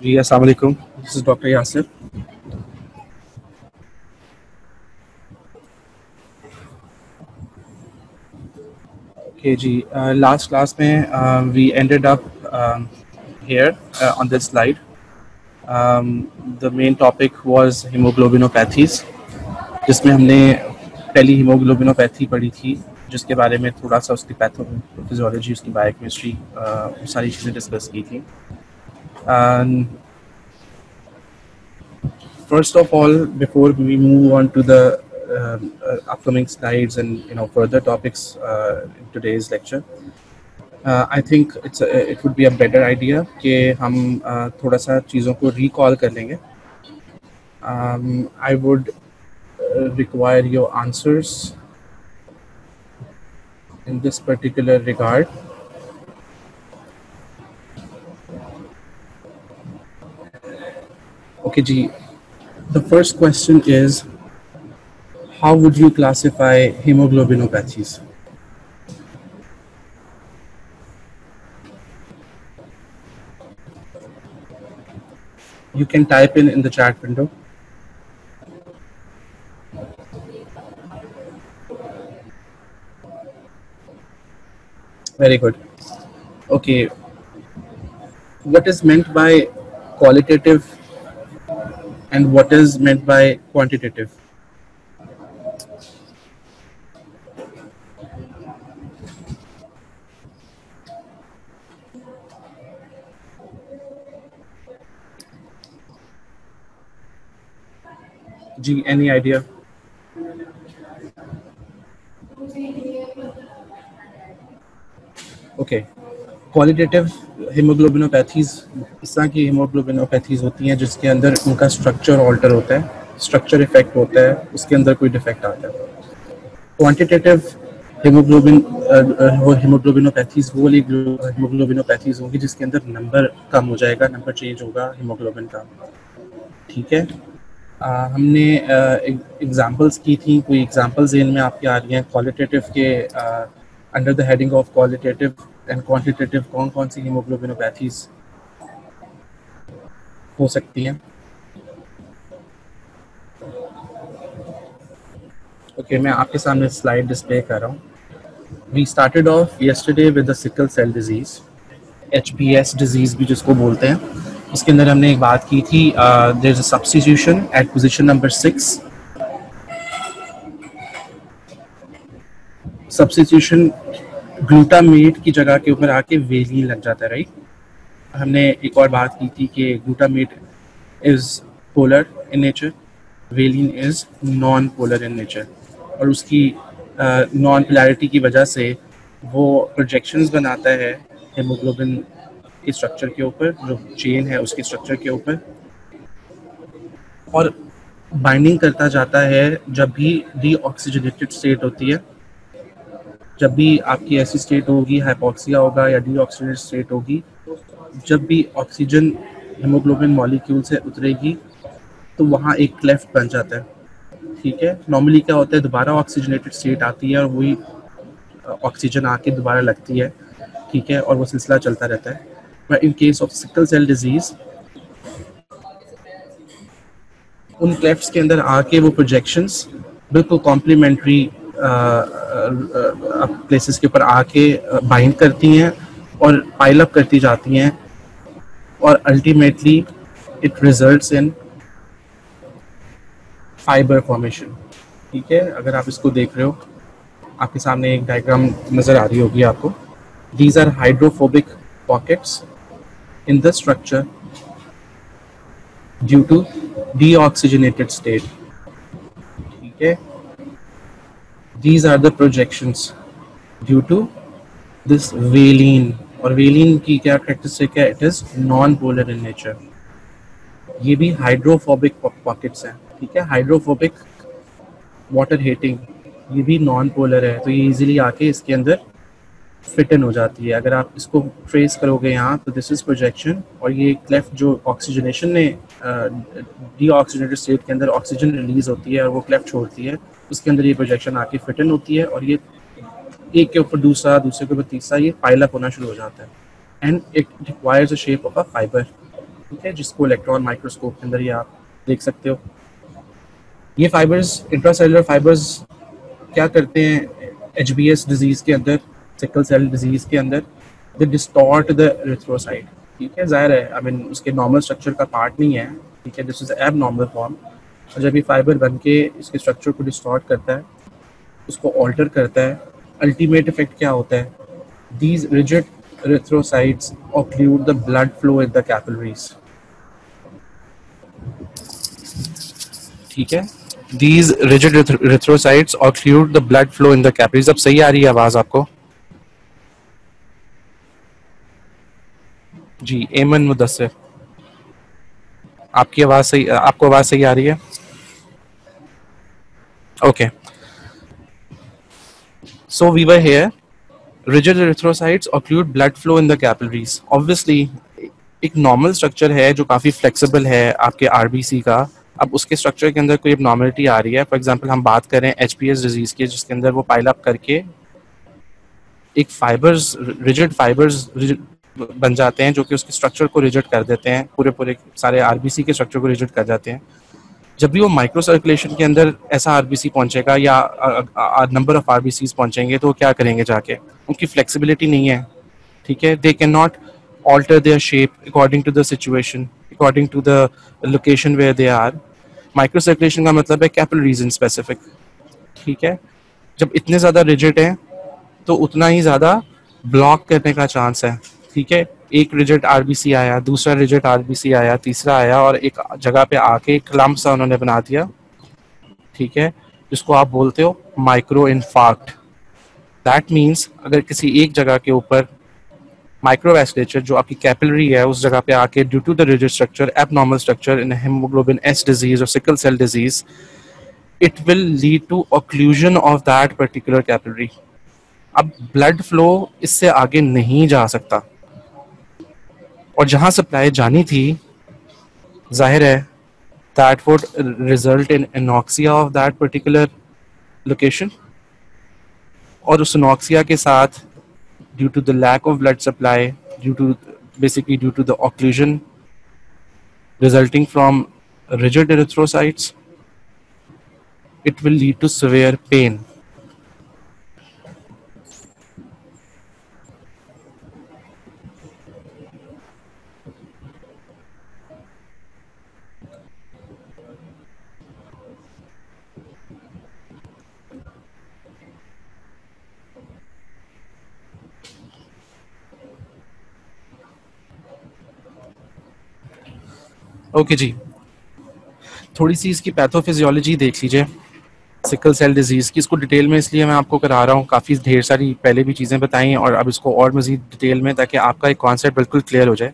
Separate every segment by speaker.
Speaker 1: जी अस्सलाम वालेकुम, this is doctor Yasir. Okay जी, लास्ट क्लास में we ended up here on this slide. The main topic was hemoglobinopathies, जिसमें हमने पहली हीमोग्लोबिनोपैथी पढ़ी थी, जिसके बारे में थोड़ा सा उसकी पैथोफिजियोलॉजी, उसकी बायोकेमिस्ट्री, सारी चीज़ें डिस्कस की थी। First of all, before we move on to the upcoming slides and further topics in today's lecture, I think it would be a better idea कि हम थोड़ा सा चीज़ों को recall कर लेंगे. I would require your answers in this particular regard. Okay जी, the first question is, how would you classify hemoglobinopathies? You can type in the chat window. Very good. Okay, what is meant by qualitative and what is meant by quantitative? जी, any idea? Okay, qualitative haemoglobinopathies इस तरह की haemoglobinopathies होती हैं जिसके अंदर उनका structure alter होता है, स्ट्रक्चर इफेक्ट होता है, उसके अंदर कोई डिफेक्ट आता है। क्वांटिटेटिव वो हीमोग्लोबिनोपैथीज वो वाली हीमोग्लोबिनोपैथीज होंगी जिसके अंदर नंबर कम हो जाएगा, नंबर चेंज होगा हीमोग्लोबिन का। ठीक है, हमने एग्जांपल्स की थी, कोई एग्जांपल्स इनमें आपके आ रही हैं क्वालिटेटिव के under the heading of qualitative and quantitative कौन कौन सी हीमोग्लोबिनोपैथीज हो सकती हैं? ओके, मैं आपके सामने स्लाइड डिस्प्ले कर रहा हूँ। We started off yesterday with the sickle cell disease, HBS disease भी जिसको बोलते हैं। उसके अंदर हमने एक बात की थी, there is a substitution at position number 6। Substitution glutamate की जगह के ऊपर आके वेलिन लग जाता है, राइट? हमने एक और बात की थी कि glutamate is polar in nature, valine is non polar in nature, और उसकी नॉन पोलैरिटी की वजह से वो प्रोजेक्शंस बनाता है हेमोग्लोबिन के स्ट्रक्चर के ऊपर, जो चेन है उसके स्ट्रक्चर के ऊपर, और बाइंडिंग करता जाता है जब भी डीऑक्सीजनेटेड स्टेट होती है। जब भी आपकी ऐसी स्टेट होगी, हाइपोक्सिया होगा या डीऑक्सीजनेटेड स्टेट होगी, जब भी ऑक्सीजन हेमोग्लोबिन मॉलिक्यूल से उतरेगी तो वहाँ एक क्लेफ्ट बन जाता है। ठीक है, नॉर्मली क्या होता है, दोबारा ऑक्सीजनेटेड स्टेट आती है और वही ऑक्सीजन आके दोबारा लगती है। ठीक है, और वो सिलसिला चलता रहता है। But in case of sickle cell disease, उन क्लेफ्ट्स के अंदर आके वो प्रोजेक्शंस बिल्कुल कॉम्प्लीमेंट्री प्लेसेस के ऊपर आके बाइंड करती हैं और पाइल अप करती जाती हैं, और ultimately it results in fibre formation. ठीक है, अगर आप इसको देख रहे हो, आपके सामने एक डायग्राम नजर आ रही होगी आपको। These are hydrophobic pockets in the structure due to deoxygenated state. ठीक है, these are the projections due to this valine, और वेलिन की क्या कैरेक्टरिस्टिक है, it is non polar in nature. ये भी हाइड्रोफोबिक पॉकेट्स हैं। ठीक है, हाइड्रोफोबिक वाटर हेटिंग, ये भी नॉन पोलर है, तो ये इजीली आके इसके अंदर फिट इन हो जाती है। अगर आप इसको ट्रेस करोगे यहाँ, तो दिस इज प्रोजेक्शन, और ये क्लेफ्ट जो ऑक्सीजनेशन ने डीऑक्सीजनेटेड स्टेट के अंदर ऑक्सीजन रिलीज होती है और वो क्लेफ्ट छोड़ती है, उसके अंदर ये प्रोजेक्शन आके फिट इन होती है, और ये एक के ऊपर दूसरा, दूसरे के ऊपर तीसरा, ये पाइल अप होना शुरू हो जाता है, and it requires a shape of a fibre. ठीक है, जिसको इलेक्ट्रॉन माइक्रोस्कोप के अंदर ये आप देख सकते हो। ये फाइबर्स, इंट्रासेलुलर फाइबर्स क्या करते हैं एचबीएस डिजीज के अंदर, सिकल सेल डिजीज के अंदर, दे डिस्टॉर्ट द एरिथ्रोसाइट। ठीक है, जाहिर है, आई मीन उसके नॉर्मल स्ट्रक्चर का पार्ट नहीं है। ठीक है, दिस इज एब नॉर्मल फॉर्म। और जब ये फाइबर बन के इसके स्ट्रक्चर को डिस्टॉर्ट करता है, उसको ऑल्टर करता है, अल्टीमेट इफेक्ट क्या होता है? These rigid erythrocytes occlude the blood flow in the capillaries. ठीक है, these rigid erythrocytes occlude the blood flow in the capillaries। अब सही आ रही है आवाज आपको? जी, एमन मुदस्सिर, आपकी आवाज सही, आपको आवाज सही आ रही है? Okay, so we were here, rigid erythrocytes occlude blood flow in the capillaries। obviously एक नॉर्मल स्ट्रक्चर है जो काफ़ी फ्लेक्सिबल है आपके आरबीसी का। अब उसके स्ट्रक्चर के अंदर कोई एब्नॉर्मलिटी आ रही है, फॉर एग्जांपल हम बात करें एचपीएस डिजीज की, जिसके अंदर वो पाइल अप करके एक फाइबर्स, रिजिड फाइबर्स बन जाते हैं जो कि उसके स्ट्रक्चर को रिजिड कर देते हैं, पूरे पूरे सारे आरबीसी के स्ट्रक्चर को रिजिड कर जाते हैं। जब भी वो माइक्रो सर्कुलेशन के अंदर ऐसा आरबीसी पहुंचेगा या नंबर ऑफ आरबीसी पहुंचेंगे, तो वो क्या करेंगे जाके? उनकी फ्लेक्सिबिलिटी नहीं है। ठीक है, they can not alter their shape according to the situation, according to the location where they are। माइक्रोसर्कुलेशन का मतलब है कैपिलरीज इन स्पेसिफिक। ठीक है, जब इतने ज़्यादा रिजिड हैं तो उतना ही ज़्यादा ब्लॉक करने का चांस है। ठीक है, एक रिजिड आरबीसी आया, दूसरा रिजिड आरबीसी आया, तीसरा आया, और एक जगह पे आके एक क्लम्प सा उन्होंने बना दिया। ठीक है, जिसको आप बोलते हो माइक्रो इन्फार्क्ट। दैट मीन्स अगर किसी एक जगह के ऊपर माइक्रोवैस्कुलेचर जो आपकी कैपिलरी है उस जगह पे आके, due to the rigid structure, abnormal structure in hemoglobin S disease और sickle cell disease, it will lead to occlusion of that particular capillary. अब ब्लड फ्लो इससे आगे नहीं जा सकता, और जहां सप्लाई जानी थी, जाहिर है that would result in anoxia of that particular location. और उस एनॉक्सिया के साथ, due to the lack of blood supply, basically due to the occlusion resulting from rigid erythrocytes, it will lead to severe pain। Okay जी, थोड़ी सी इसकी pathophysiology देख लीजिए सिकल सेल डिजीज़ की। इसको डिटेल में इसलिए मैं आपको करा रहा हूँ, काफ़ी ढेर सारी पहले भी चीज़ें बताई और अब इसको और मज़ीद डिटेल में, ताकि आपका एक कॉन्सेप्ट बिल्कुल क्लियर हो जाए।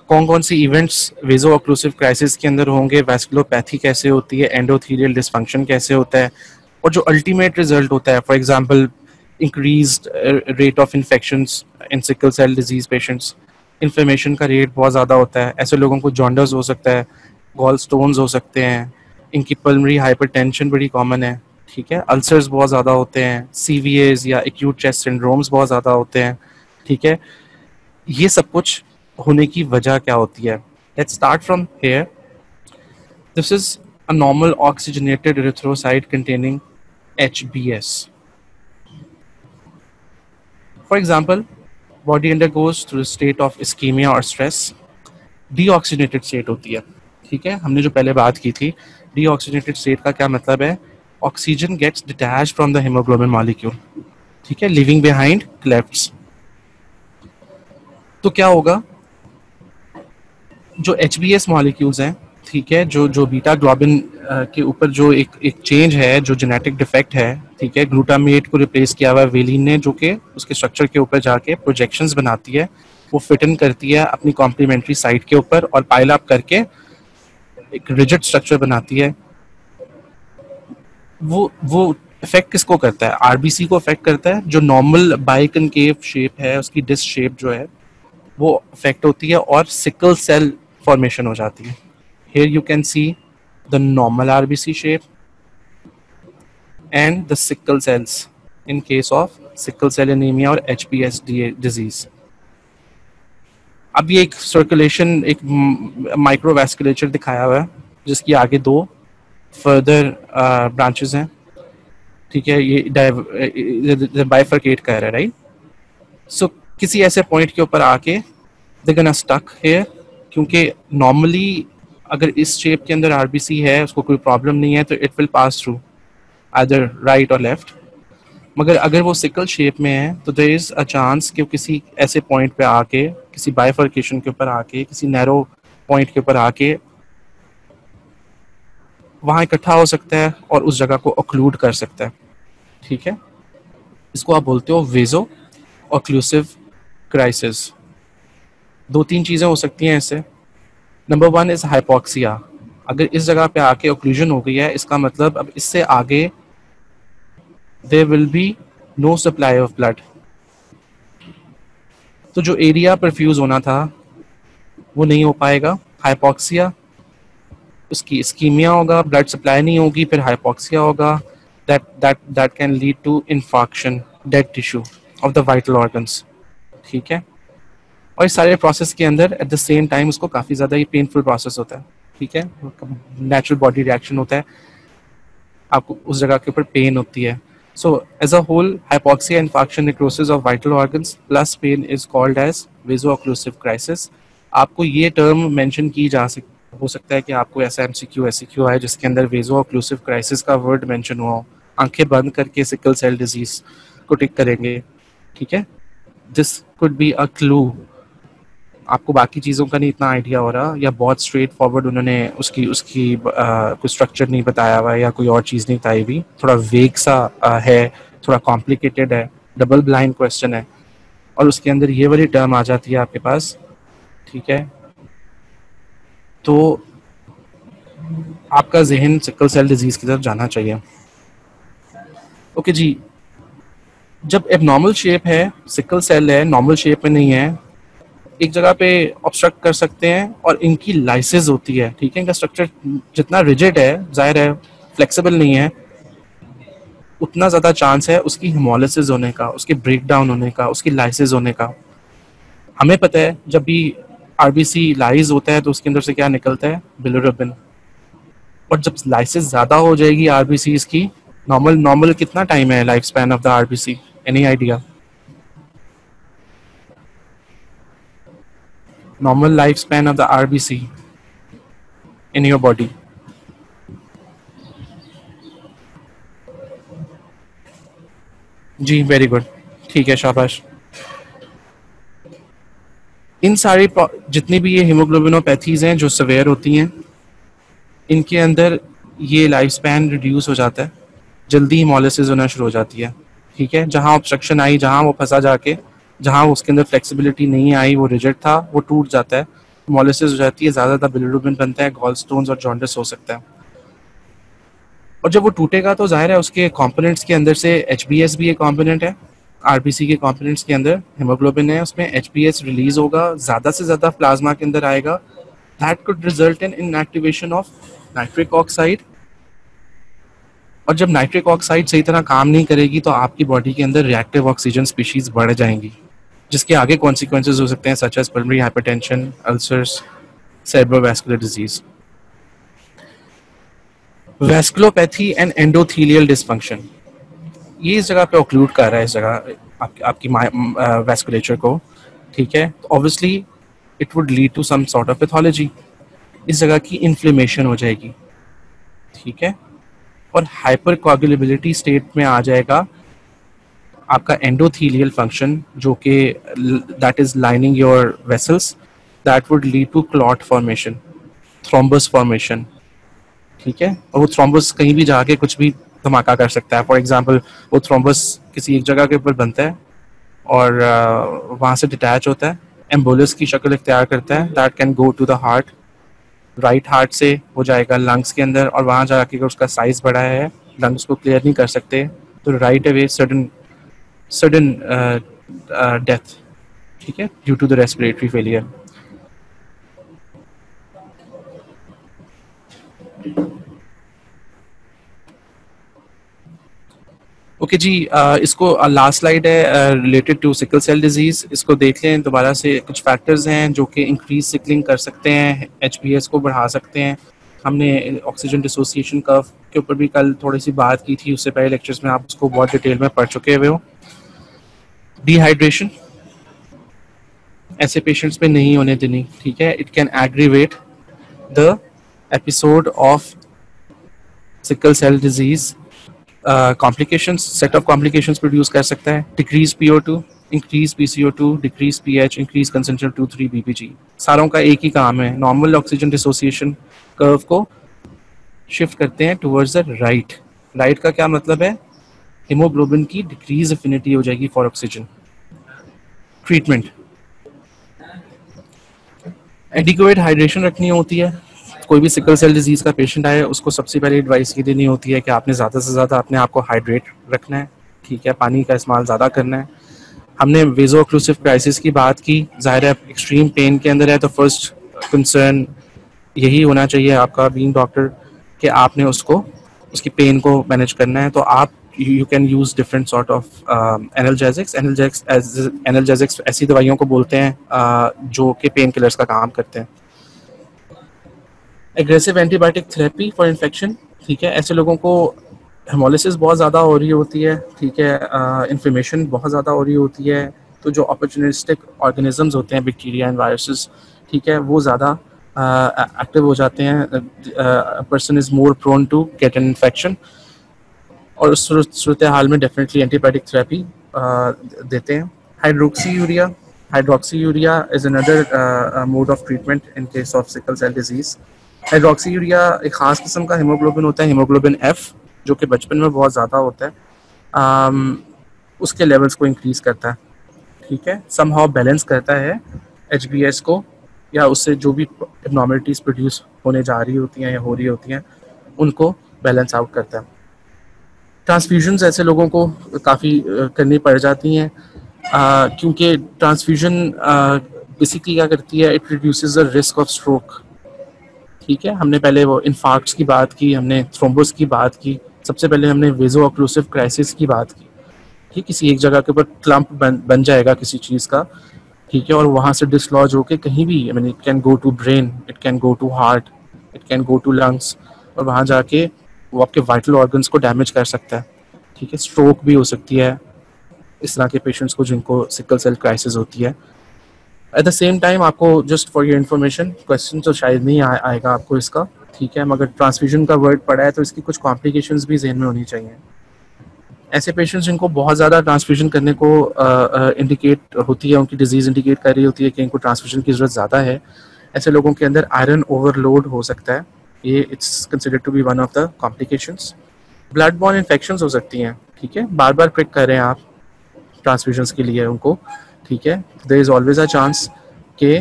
Speaker 1: कौन कौन सी इवेंट्स वेजो ऑक्लूसिव क्राइसिस के अंदर होंगे, वैस्कुलोपैथी कैसे होती है, एंडोथीलियल डिसफंक्शन कैसे होता है, और जो अल्टीमेट रिजल्ट होता है, for example increased rate of infections in sickle cell disease patients. Inflammation का रेट बहुत ज़्यादा होता है, ऐसे लोगों को जॉन्डस हो सकता है, गॉल स्टोन्स हो सकते हैं, इनकी पल्मरी हाइपरटेंशन बड़ी कॉमन है। ठीक है, अल्सर्स बहुत ज़्यादा होते हैं, सीवीएज या एक्यूट चेस्ट सिंड्रोम्स बहुत ज़्यादा होते हैं। ठीक है, ये सब कुछ होने की वजह क्या होती है? Let's start from here. This is a normal oxygenated erythrocyte containing HbS। For example, body undergoes through state of ischaemia और स्ट्रेस, डीऑक्सीजनेटेड स्टेट होती है। ठीक है, हमने जो पहले बात की थी, डीऑक्सीजनेटेड स्टेट का क्या मतलब है? Oxygen gets detached from the haemoglobin molecule. ठीक है, लिविंग बिहाइंड क्लेफ्ट्स। तो क्या होगा? जो HbS मॉलिक्यूल्स हैं, ठीक है, जो बीटा ग्लोबिन के ऊपर जो एक चेंज है, जो जेनेटिक डिफेक्ट है, ठीक है, ग्लूटामेट को रिप्लेस किया हुआ है वेलिन ने, जो कि उसके स्ट्रक्चर के ऊपर जाके प्रोजेक्शंस बनाती है, वो फिट इन करती है अपनी कॉम्प्लीमेंट्री साइट के ऊपर और पाइल अप करके एक रिजिड स्ट्रक्चर बनाती है। वो इफेक्ट किसको करता है? आरबीसी को इफेक्ट करता है। जो नॉर्मल बाइकनकेव शेप है, उसकी डिस्क शेप जो है वो इफेक्ट होती है और सिकल सेल फॉर्मेशन हो जाती है। Here you can see the normal RBC shape and the sickle cells in case of sickle cell anemia or HbS disease। अब ये एक सर्कुलेशन, एक माइक्रोवैस्कुलेचर दिखाया हुआ है जिसकी आगे 2 फर्दर ब्रांचेस हैं, ठीक है। ये बाइफरकेट कर रहा है, राइट। सो किसी ऐसे पॉइंट के ऊपर आके दे गोना स्टक हियर, क्योंकि नॉर्मली अगर इस शेप के अंदर आरबीसी है, उसको कोई प्रॉब्लम नहीं है, तो it will pass through either right और लेफ्ट। मगर अगर वो सिकल शेप में है तो देयर इज अ चांस कि किसी ऐसे पॉइंट पे आके, किसी बाइफर्केशन के ऊपर आके, किसी नैरो पॉइंट के ऊपर आके वहाँ इकट्ठा हो सकता है और उस जगह को ऑक्लूड कर सकता है, ठीक है। इसको आप बोलते हो वेजो ऑक्लूसिव क्राइसिस। 2-3 चीज़ें हो सकती हैं इससे। Number 1 is hypoxia. अगर इस जगह पे आके ऑक्लूजन हो गई है, इसका मतलब अब इससे आगे there will be no supply of blood. तो जो एरिया परफ्यूज होना था वो नहीं हो पाएगा। हाइपोक्सिया, उसकी इस्कीमिया होगा, ब्लड सप्लाई नहीं होगी, फिर हाइपोक्सिया होगा। That can lead to infarction, dead tissue of the vital organs, ठीक है। और इस सारे प्रोसेस के अंदर एट द सेम टाइम उसको काफ़ी ज़्यादा ही पेनफुल प्रोसेस होता है, ठीक है। नेचुरल बॉडी रिएक्शन होता है, आपको उस जगह के ऊपर पेन होती है। So as a whole hypoxia, infarction, necrosis of vital organs plus pain is called as vaso occlusive crisis. आपको ये टर्म मेंशन की जा हो सकता है कि आपको ऐसा एमसीक्यू एससीक्यू आए जिसके अंदर वेजो ऑक्लूसिव क्राइसिस का वर्ड मेंशन हुआ हो। आंखें बंद करके सिकल सेल डिजीज को टिक करेंगे, ठीक है। This could be a clue. आपको बाकी चीज़ों का नहीं इतना आइडिया हो रहा, या बहुत स्ट्रेट फॉरवर्ड उन्होंने उसकी उसकी कोई स्ट्रक्चर नहीं बताया हुआ, या कोई और चीज़ नहीं बताई हुई, थोड़ा वेग सा है, थोड़ा कॉम्प्लिकेटेड है, डबल ब्लाइंड क्वेश्चन है, और उसके अंदर ये वाली टर्म आ जाती है आपके पास, ठीक है। तो आपका जहन सिकल सेल डिजीज़ की तरफ जाना चाहिए। ओके जी, जब एबनॉर्मल शेप है, सिकल सेल है, नॉर्मल शेप में नहीं है, एक जगह पे ऑब्स्ट्रक्ट कर सकते हैं, और इनकी लाइसिस होती है, ठीक है। इनका स्ट्रक्चर जितना रिजिड है, जाहिर है फ्लेक्सिबल नहीं है, उतना ज़्यादा चांस है उसकी हिमोलिसिस होने का, उसके ब्रेक डाउन होने का, उसकी लाइसिस होने का। हमें पता है जब भी आरबीसी लाइज होता है तो उसके अंदर से क्या निकलता है, बिलिरुबिन। और जब लाइसिस ज़्यादा हो जाएगी आरबीसी की, नॉर्मल नॉर्मल कितना टाइम है life span of the RBC, any idea? Normal life span of the RBC in your body? जी वेरी गुड, ठीक है, शाबाश। इन सारी जितनी भी ये हीमोग्लोबिनोपैथीज हैं जो सवेयर होती हैं, इनके अंदर ये लाइफ स्पैन रिड्यूस हो जाता है, जल्दी हीमोलिसिस होना शुरू हो जाती है, ठीक है। जहाँ ऑब्स्ट्रक्शन आई, जहाँ वो फंसा जाके, जहाँ उसके अंदर फ्लेक्सिबिलिटी नहीं आई, वो रिजिड था, वो टूट जाता है, हीमोलिसिस हो जाती है, ज़्यादा बिलिरुबिन बनता है, गॉल स्टोन्स और जॉन्डिस हो सकता है। और जब वो टूटेगा तो जाहिर है उसके कंपोनेंट्स के अंदर से एचबीएस भी एक कंपोनेंट है। आरबीसी के कंपोनेंट्स के अंदर हीमोग्लोबिन है, उसमें एचबीएस रिलीज होगा, ज़्यादा से ज़्यादा प्लाज्मा के अंदर आएगा। That could result in inactivation of nitric oxide. और जब नाइट्रिक ऑक्साइड सही तरह काम नहीं करेगी तो आपकी बॉडी के अंदर रिएक्टिव ऑक्सीजन स्पीशीज बढ़ जाएंगी, जिसके आगे कॉन्सिक्वेंसेज हो सकते हैं such as pulmonary hypertension, ulcers, cerebrovascular disease. Vasculopathy and endothelial dysfunction, ये इस जगह पे ऑक्लूड कर रहा है, इस जगह आपकी वैस्कुलेचर को, ठीक है। Obviously it would lead to some sort of pathology. इस जगह की इन्फ्लेमेशन हो जाएगी, ठीक है, और हाइपर कोagulability स्टेट में आ जाएगा आपका एंडोथीलियल फंक्शन, जो कि that is lining your vessels, that would lead to clot formation, thrombus formation, ठीक है। और वो थ्रोम्बस कहीं भी जाके कुछ भी धमाका कर सकता है। फॉर एग्जांपल वो थ्रोम्बस किसी एक जगह के ऊपर बनता है और वहाँ से डिटैच होता है, एम्बोलस की शक्ल इख्तियार करता है, that can go to the heart, right heart से हो जाएगा लंग्स के अंदर, और वहाँ जाके अगर उसका साइज बड़ा है, लंग्स को क्लियर नहीं कर सकते, तो right away sudden sudden death, ठीक है, due to the respiratory failure. Okay जी, इसको लास्ट स्लाइड है related to sickle cell disease, इसको देख लें दोबारा से। कुछ फैक्टर्स हैं जो कि इंक्रीज सिकलिंग कर सकते हैं, एचबीएस को बढ़ा सकते हैं। हमने ऑक्सीजन डिसोसिएशन कर्व के ऊपर भी कल थोड़ी सी बात की थी, उससे पहले लेक्चर्स में आप उसको बहुत डिटेल में पढ़ चुके हुए हो। डिहाइड्रेशन ऐसे पेशेंट्स में नहीं होने देनी, ठीक है। It can aggravate the episode of sickle cell disease. Complications, set of complications produce कर सकता है। Decrease PO2, increase PCO2, decrease pH, increase concentration 2,3 BPG। सारों का एक ही काम है, नॉर्मल ऑक्सीजन डिसोसिएशन कर्व को शिफ्ट करते हैं टुवर्ड्स द राइट। राइट का क्या मतलब है? हीमोग्लोबिन की डिक्रीज एफिनिटी हो जाएगी for oxygen. Treatment, adequate hydration रखनी होती है। कोई भी सिकल सेल डिजीज का पेशेंट आए, उसको सबसे पहले एडवाइस ये देनी होती है कि आपने ज़्यादा से ज़्यादा अपने आप को हाइड्रेट रखना है, ठीक है। पानी का इस्तेमाल ज़्यादा करना है। हमने वेजो ऑक्लूसिव क्राइसिस की बात की, जाहिर है एक्सट्रीम पेन के अंदर है तो फर्स्ट कंसर्न यही होना चाहिए आपका बीइंग डॉक्टर कि आपने उसको उसकी पेन को मैनेज करना है। तो आप you can use different sort of analgesics. Analgesics ऐसी दवाइयों को बोलते हैं जो कि पेन किलर्स का काम करते हैं। Aggressive antibiotic therapy for infection, ठीक है। ऐसे लोगों को हेमोलिसिस बहुत ज़्यादा हो रही होती है, ठीक है, इन्फ्लेमेशन बहुत ज़्यादा हो रही होती है, तो जो अपॉर्चुनिस्टिक ऑर्गेनिजम्स होते हैं, बैक्टीरिया एंड वायरसेस, ठीक है, वो ज़्यादा एक्टिव हो जाते हैं। Person is more prone to get an infection, और उस सूरत हाल में डेफिनेटली एंटीबायोटिक थेरेपी देते हैं। Hydroxyurea is another mode of treatment in case of sickle cell disease. Hydroxyurea एक ख़ास किस्म का हीमोग्लोबिन होता है, हीमोग्लोबिन F, जो कि बचपन में बहुत ज़्यादा होता है। उसके लेवल्स को इंक्रीज़ करता है, ठीक है। समहाउ बैलेंस करता है HbS को, या उससे जो भी एबनॉर्मलिटीज़ प्रोड्यूस होने जा रही होती हैं या हो रही होती हैं उनको बैलेंस आउट करता है। ट्रांसफ्यूजन्स ऐसे लोगों को काफ़ी करनी पड़ जाती हैं, क्योंकि ट्रांसफ्यूजन बेसिकली क्या करती है, it reduces the risk of stroke, ठीक है। हमने पहले वो इन्फार्क्ट्स की बात की, हमने थ्रोम्बोस की बात की, सबसे पहले हमने वेजो ऑक्लूसिव क्राइसिस की बात की, ठीक। किसी एक जगह के ऊपर क्लम्प बन जाएगा किसी चीज़ का, ठीक है, और वहाँ से डिसलॉज होके कहीं भी, I mean it can go to brain, it can go to heart, it can go to lungs, और वहाँ जाके वो आपके वाइटल ऑर्गन्स को डैमेज कर सकता है, ठीक है। स्ट्रोक भी हो सकती है इस तरह के पेशेंट्स को जिनको सिकल सेल क्राइसिस होती है। एट द सेम टाइम आपको, just for your information, question तो शायद नहीं आएगा आपको इसका, ठीक है, मगर ट्रांसफ्यूजन का वर्ड पड़ा है तो इसकी कुछ कॉम्प्लिकेशंस भी जहन में होनी चाहिए। ऐसे पेशेंट्स जिनको बहुत ज़्यादा ट्रांसफ्यूजन करने को इंडिकेट होती है, उनकी डिजीज़ इंडिकेट कर रही होती है कि इनको ट्रांसफ्यूजन की ज़रूरत ज़्यादा है, ऐसे लोगों के अंदर आयरन ओवरलोड हो सकता है। ये it's considered to be one of the complications. Blood borne infections हो सकती हैं, ठीक है, बार बार प्रिक कर रहे हैं आप ट्रांसफ्यूजन्स के लिए उनको, ठीक है। There is always a chance के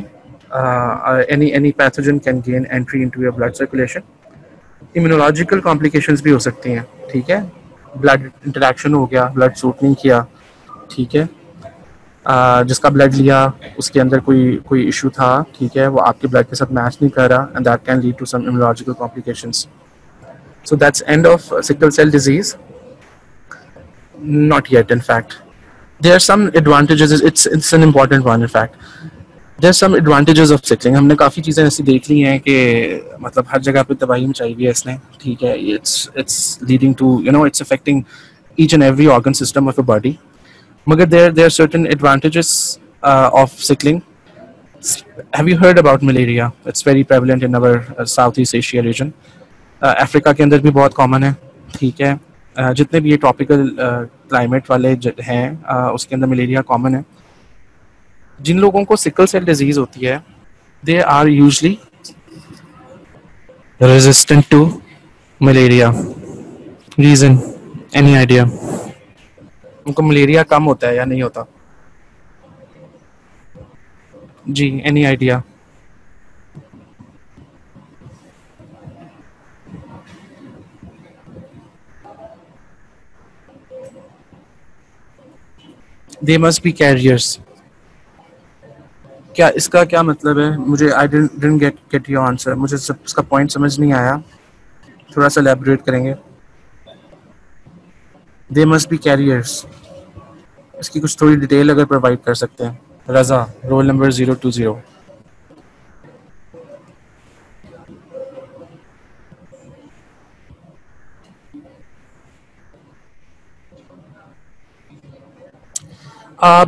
Speaker 1: any pathogen can gain entry into your blood circulation. Immunological complications भी हो सकती हैं, ठीक है। ब्लड इंटरेक्शन हो गया, ब्लड सूट नहीं किया, ठीक है, जिसका ब्लड लिया उसके अंदर कोई इशू था, ठीक है, वो आपके ब्लड के साथ मैच नहीं कर रहा, and that can lead to some immunological complications. So that's end of sickle cell disease. Not yet, in fact. There are some advantages. It's an important one, in fact. There are some advantages of sickling. हमने काफ़ी चीज़ें ऐसी देख ली हैं कि मतलब हर जगह पे तबाही मचाई हुई है इसने, ठीक है। It's leading to, it's affecting each and every organ system of a body. मगर there are certain advantages of sickling. Have you heard about malaria? It's very prevalent in our Southeast Asia region. Africa के अंदर भी बहुत common है, ठीक है। जितने भी ये ट्रॉपिकल क्लाइमेट वाले हैं उसके अंदर मलेरिया कॉमन है। जिन लोगों को सिकल सेल डिजीज होती है, they are usually resistant to malaria. Reason, any idea? उनको मलेरिया कम होता है या नहीं होता? जी, any idea? They must be carriers. क्या इसका क्या मतलब है? मुझे I didn't get your answer. मुझे इसका पॉइंट समझ नहीं आया, थोड़ा सा एलैबोरेट करेंगे? They must be carriers. इसकी कुछ थोड़ी डिटेल अगर प्रोवाइड कर सकते हैं। Raza, roll number 020।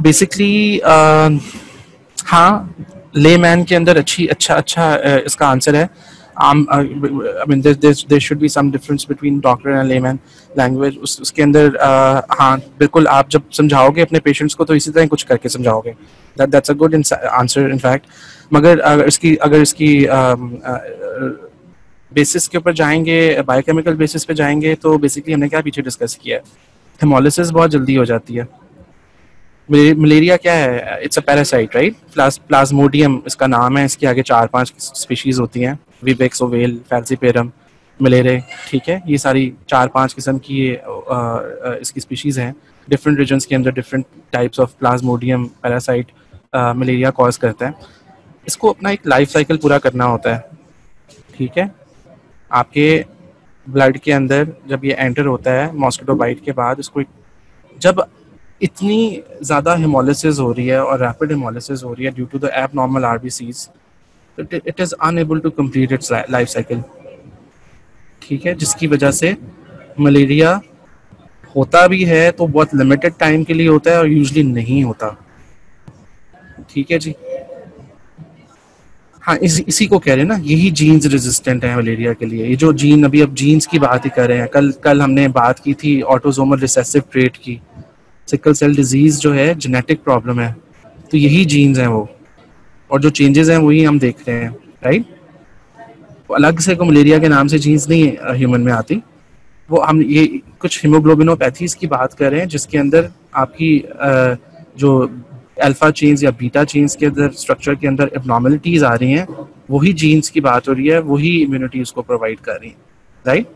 Speaker 1: बेसिकली हाँ, लेमैन के अंदर इसका आंसर है। I mean there should be some difference between doctor and layman language. उसके अंदर हाँ बिल्कुल, आप जब समझाओगे अपने पेशेंट्स को तो इसी तरह कुछ करके समझाओगे। That's a good answer in fact. मगर अगर इसकी बेसिस के ऊपर जाएंगे, बायोकेमिकल बेसिस पे जाएंगे, तो बेसिकली हमने क्या पीछे डिस्कस किया है, हेमोलिसिस बहुत जल्दी हो जाती है। मलेरिया क्या है? It's a parasite, right? Plasmodium इसका नाम है। इसके आगे 4-5 स्पीशीज होती हैं, विवेक्स ओवेल, फैल्सीपेरम, मलेरे, ठीक है। ये सारी 4-5 किस्म की इसकी स्पीशीज हैं। डिफरेंट रीजन्स के अंदर different types of Plasmodium parasite malaria cause करता है। इसको अपना एक लाइफ साइकिल पूरा करना होता है, ठीक है। आपके ब्लड के अंदर जब ये एंटर होता है मॉस्किटो बाइट के बाद, इसको जब इतनी ज़्यादा हेमोलिसिस हो रही है और रैपिड हेमोलिसिस हो रही है due to the abnormal RBCs, it is unable to complete its life cycle, ठीक है। जिसकी वजह से मलेरिया होता भी है तो बहुत लिमिटेड टाइम के लिए होता है और यूजली नहीं होता, ठीक है जी। हाँ, इसी को कह रहे हैं ना, यही जीन्स रेजिस्टेंट है मलेरिया के लिए। ये जो जीन, अभी अब जीन्स की बात ही कर रहे हैं, कल हमने बात की थी ऑटोसोमल रिसेसिव ट्रेट की। सिकल सेल डिजीज जो है जेनेटिक प्रॉब्लम है, तो यही जीन्स हैं वो, और जो चेंजेस हैं वही हम देख रहे हैं, राइट। तो अलग से को मलेरिया के नाम से जीन्स नहीं ह्यूमन में आती। वो हम ये कुछ हीमोग्लोबिनोपैथीज की बात कर रहे हैं जिसके अंदर आपकी जो अल्फा चेन्स या बीटा चेन्स के अंदर स्ट्रक्चर के अंदर एबनॉर्मलिटीज आ रही हैं, वही जीन्स की बात हो रही है, वही इम्यूनिटी उसको प्रोवाइड कर रही है, राइट।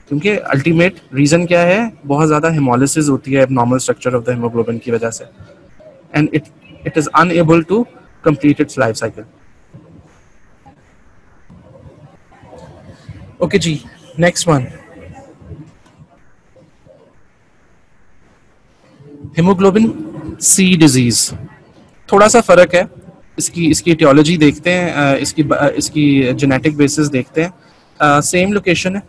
Speaker 1: क्योंकि अल्टीमेट रीजन क्या है, बहुत ज़्यादा हेमोलिसिस होती है abnormal structure of the haemoglobin की वजह से, and it is unable to complete its life cycle. Okay जी, next one, haemoglobin C disease. थोड़ा सा फर्क है, इसकी etiology देखते हैं, इसकी जेनेटिक बेसिस देखते हैं। सेम लोकेशन है,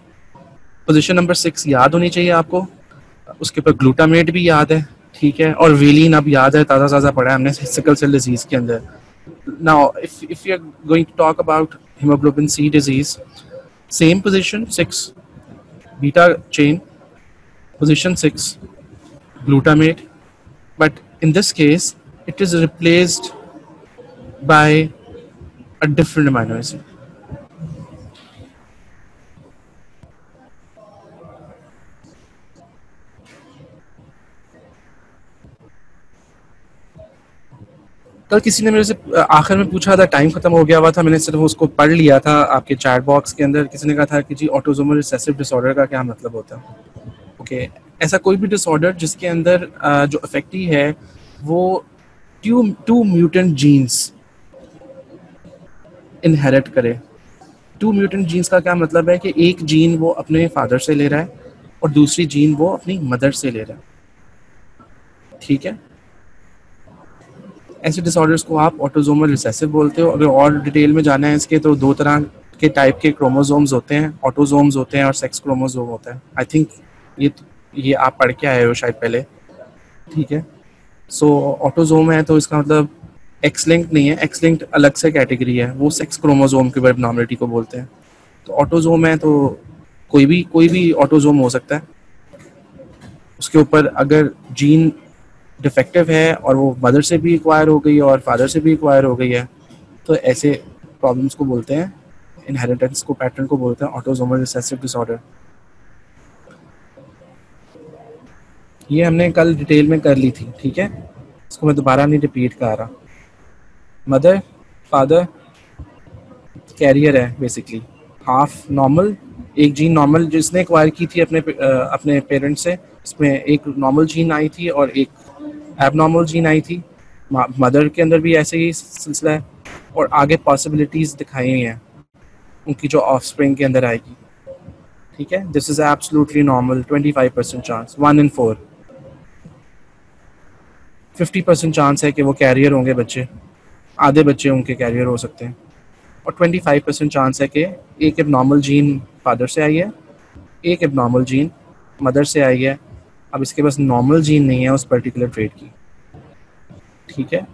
Speaker 1: पोजीशन नंबर 6 याद होनी चाहिए आपको। उसके ऊपर ग्लूटामेट भी याद है, ठीक है, और वेलिन अब याद है, ताज़ा ताज़ा पढ़ा है हमने सिकल सेल डिजीज के अंदर। Now if you are going to talk about haemoglobin C disease, same position 6, beta chain, position 6, glutamate, but in this case it is replaced by a different amino acid. कल किसी ने मेरे से आखिर में पूछा था, टाइम खत्म हो गया हुआ था, मैंने सिर्फ उसको पढ़ लिया था आपके चैट बॉक्स के अंदर। किसी ने कहा था कि जी ऑटोसोमल रिसेसिव डिसऑर्डर का क्या मतलब होता है। ओके, ऐसा कोई भी डिसऑर्डर जिसके अंदर जो अफेक्टी है वो टू म्यूटेंट जीन्स इनहेरिट करे। टू म्यूटेंट जीन्स का क्या मतलब है कि एक जीन वो अपने फादर से ले रहा है और दूसरी जीन वो अपनी मदर से ले रहा है, ठीक है। ऐसे डिसऑर्डर्स को आप ऑटोसोमल रिसेसिव बोलते हो। अगर और डिटेल में जाना है इसके, तो 2 तरह के टाइप के क्रोमोसोम्स होते हैं, ऑटोसोम्स होते हैं और सेक्स क्रोमोसोम होता है। आई थिंक ये आप पढ़ के आए हो शायद पहले, ठीक है। सो ऑटोसोम है तो इसका मतलब एक्स लिंक्ड नहीं है, एक्स लिंक्ड अलग से कैटेगरी है, वो सेक्स क्रोमोसोम की एबनॉर्मलिटी को बोलते हैं। तो ऑटोसोम है तो कोई भी ऑटोसोम हो सकता है। उसके ऊपर अगर जीन डिफेक्टिव है और वो मदर से भी एक्वायर हो गई है और फादर से भी एक्वायर हो गई है, तो ऐसे प्रॉब्लम्स को बोलते हैं, इनहेरिटेंस को, पैटर्न को बोलते हैं ऑटोसोमल रिसेसिव डिसऑर्डर। ये हमने कल डिटेल में कर ली थी, ठीक है, इसको मैं दोबारा नहीं रिपीट कर रहा। मदर फादर कैरियर है बेसिकली, हाफ नॉर्मल, एक जीन नॉर्मल जिसने एक्वायर की थी अपने पेरेंट्स से, इसमें एक नॉर्मल जीन आई थी और एक एबनॉर्मल जीन आई थी। मदर के अंदर भी ऐसे ही सिलसिला है, और आगे पॉसिबिलिटीज़ दिखाई हुई हैं उनकी जो ऑफस्प्रिंग के अंदर आएगी, ठीक है, this is absolutely normal. 25% chance, 1 in 4. 50% chance है कि वो कैरियर होंगे बच्चे, आधे बच्चे उनके कैरियर हो सकते हैं. और 25% चांस है कि एक एबनॉर्मल जीन फादर से आई है, एक एबनॉर्मल जीन मदर से आई है. अब इसके पास नॉर्मल जीन नहीं है उस पर्टिकुलर ट्रेट की. ठीक है,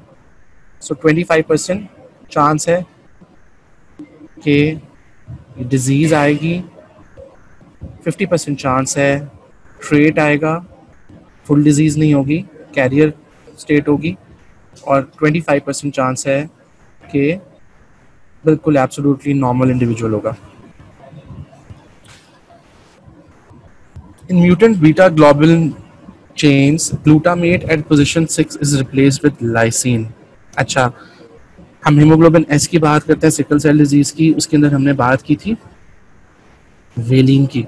Speaker 1: सो 25% चांस है कि डिजीज़ आएगी, 50% चांस है ट्रेट आएगा, फुल डिजीज़ नहीं होगी, कैरियर स्टेट होगी, और 25% चांस है कि बिल्कुल एब्सोल्युटली नॉर्मल इंडिविजुअल होगा. In mutant beta globulin chains, glutamate at position 6 is replaced with lysine. अच्छा, हम हीमोग्लोबिन एस की बात करते हैं सिकल सेल डिजीज की, उसके अंदर हमने बात की थी वेलिन की.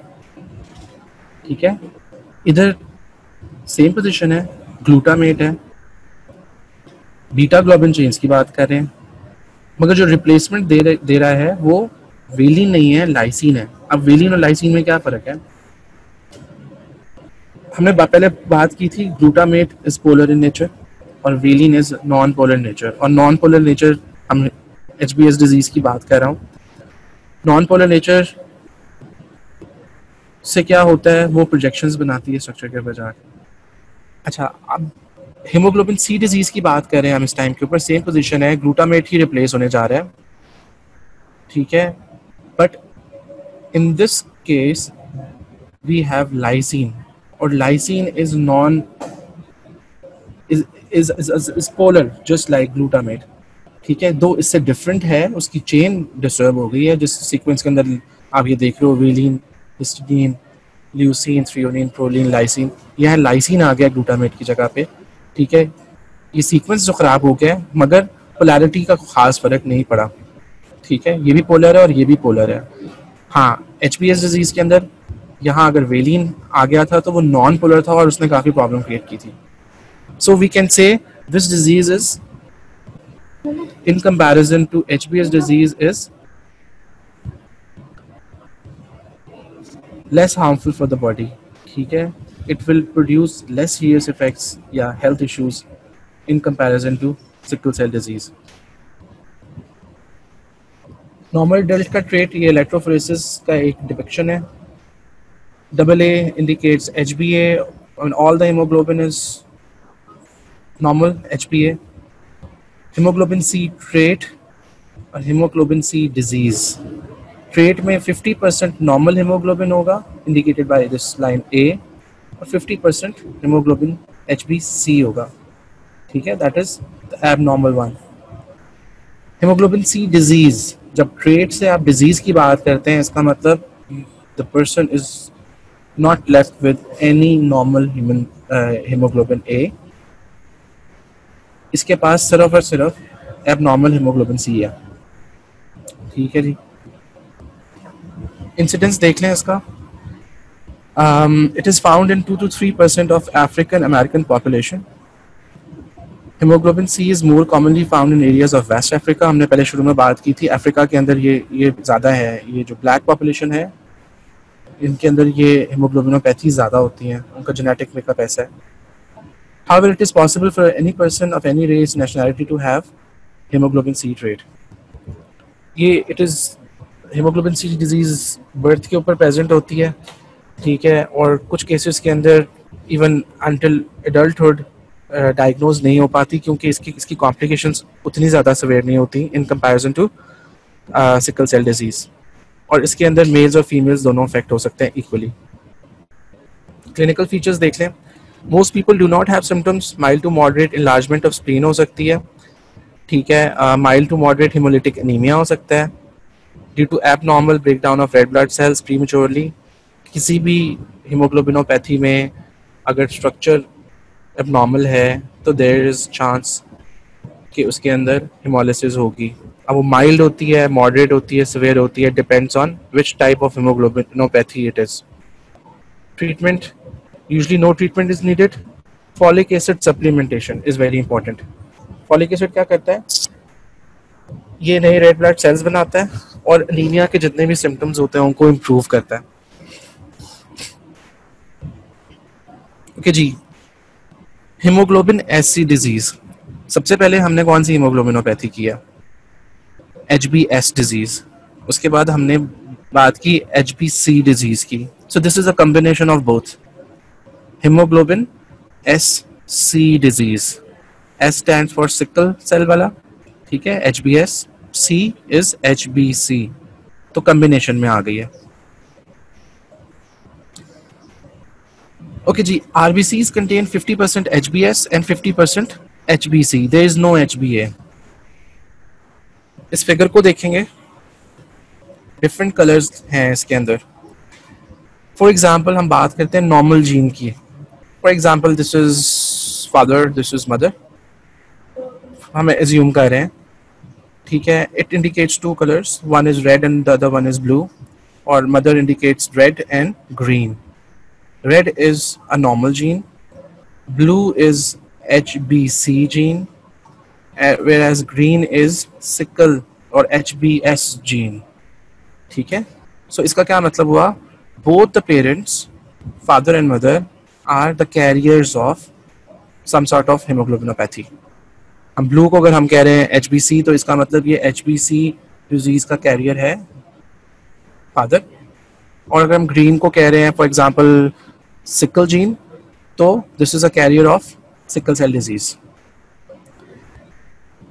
Speaker 1: ठीक है, इधर सेम पोजीशन है, ग्लूटामेट है, बीटा ग्लोबिन चेन्स की बात कर रहे हैं, मगर जो रिप्लेसमेंट दे रहा है वो वेलिन नहीं है, लाइसिन है. अब वेलिन और लाइसिन में क्या फर्क है? हमने पहले बात की थी glutamate is polar in nature और valine is non polar nature. और नॉन पोलर नेचर, हम HBS डिजीज की बात कर रहा हूँ. नॉन पोलर नेचर से क्या होता है, वो प्रोजेक्शंस बनाती है स्ट्रक्चर के बजाय. अच्छा, अब हीमोग्लोबिन सी डिजीज की बात कर रहे हैं हम इस टाइम के ऊपर. सेम पोजीशन है, ग्लूटामेट ही रिप्लेस होने जा रहा है. ठीक है, but in this case we have lysine, और lysine is non is polar just like glutamate. ठीक है, दो इससे डिफरेंट है, उसकी चेन डिस्टर्ब हो गई है. जिस सीक्वेंस के अंदर आप ये देख रहे हो, valine, histidine, leucine, threonine, proline, lysine, यह लाइसिन आ गया ग्लूटामेट की जगह पे. ठीक है, ये सीक्वेंस जो खराब हो गया है, मगर पोलैरिटी का खास फर्क नहीं पड़ा. ठीक है, ये भी पोलर है और ये भी पोलर है. हाँ, HBS डिजीज के अंदर यहाँ अगर वेलिन आ गया था तो वो नॉन पोलर था और उसने काफी प्रॉब्लम क्रिएट की थी. So we can say this disease is in comparison to HBS disease is less harmful for the body. ठीक है, it will produce less serious effects या health issues in comparison to sickle cell disease. Normal dealt का trait ये electrophoresis का एक depiction है. AA indicates HbA and all the hemoglobin is normal HbA. hemoglobin C trait और hemoglobin C disease. Trait में 50% normal haemoglobin होगा, indicated by this line A, और 50% haemoglobin HbC होगा. ठीक है, that is the abnormal one. Haemoglobin C disease, जब trait से आप डिजीज की बात करते हैं, इसका मतलब the person is not left with any normal human haemoglobin A. इसके पास सिर्फ और सिर्फ एबनॉर्मल हीमोग्लोबिन C है. ठीक है जी, इंसिडेंस देख लें इसका. It is found in 2 to 3% of African American population. Hemoglobin C is more commonly found in areas of West Africa. हमने पहले शुरू में बात की थी, अफ्रीका के अंदर ये ज़्यादा है. ये जो ब्लैक पॉपुलेशन है, इनके अंदर ये हेमोग्लोबिनोपैथी ज़्यादा होती हैं, उनका जेनेटिक मेकअप ऐसा है. However, it is possible for any person of any race, nationality to have hemoglobin C trait. ये it is hemoglobin C disease birth के ऊपर प्रेजेंट होती है. ठीक है, और कुछ केसेस के अंदर इवन अंटिल एडल्टहुड डायग्नोज नहीं हो पाती, क्योंकि इसकी कॉम्प्लिकेशंस उतनी ज़्यादा सवेयर नहीं होती in comparison to sickle cell disease. और इसके अंदर मेल्स और फीमेल्स दोनों अफेक्ट हो सकते हैं इक्वली. क्लिनिकल फीचर्स देख लें. Most people do not have symptoms. Mild to moderate enlargement of spleen हो सकती है. ठीक है, mild to moderate haemolytic anaemia हो सकता है due to abnormal breakdown of red blood cells prematurely. किसी भी हीमोग्लोबिनोपैथी में अगर स्ट्रक्चर एबनॉर्मल है तो देयर इज चांस कि उसके अंदर हेमोलिसिस होगी. अब वो माइल्ड होती है, मॉडरेट होती है, सिवियर होती है, depends on which type of haemoglobinopathy it is. Treatment, usually no treatment is needed. Folic acid supplementation is very important. Folic acid क्या करता है? ये नए रेड ब्लड सेल्स बनाता है और एनीमिया के जितने भी सिम्टम्स होते हैं उनको इम्प्रूव करता है. ओके जी, हीमोग्लोबिन एससी डिजीज, सबसे पहले हमने कौन सी हीमोग्लोबिनोपैथी की है? HbS disease. उसके बाद हमने बात की HbC डिजीज की। So this is a combination of both. Haemoglobin SC disease, S stand for sickle cell वाला, ठीक है, HbS, C इज HbC, तो कॉम्बिनेशन में आ गई है। Okay, जी, RBCs contain 50% HbS and 50% HbC. There is no HbA. इस फिगर को देखेंगे, डिफरेंट कलर्स हैं इसके अंदर। फॉर एग्जांपल हम बात करते हैं नॉर्मल जीन की। For example this is father, this is mother, हम एज्यूम कर रहे हैं, ठीक है। It indicates two colours, one is red and the other one is blue, और mother indicates red and green. Red is a normal gene, blue is HbC gene, whereas green is sickle or HbS gene, ठीक है। सो इसका क्या मतलब हुआ? Both the parents, father and mother, are the carriers of some sort of hemoglobinopathy. हम blue को अगर हम कह रहे हैं HbC, तो इसका मतलब ये HbC डिजीज का कैरियर है फादर। और अगर हम ग्रीन को कह रहे हैं फॉर एग्जांपल सिकल जीन, तो this is a carrier of sickle cell disease.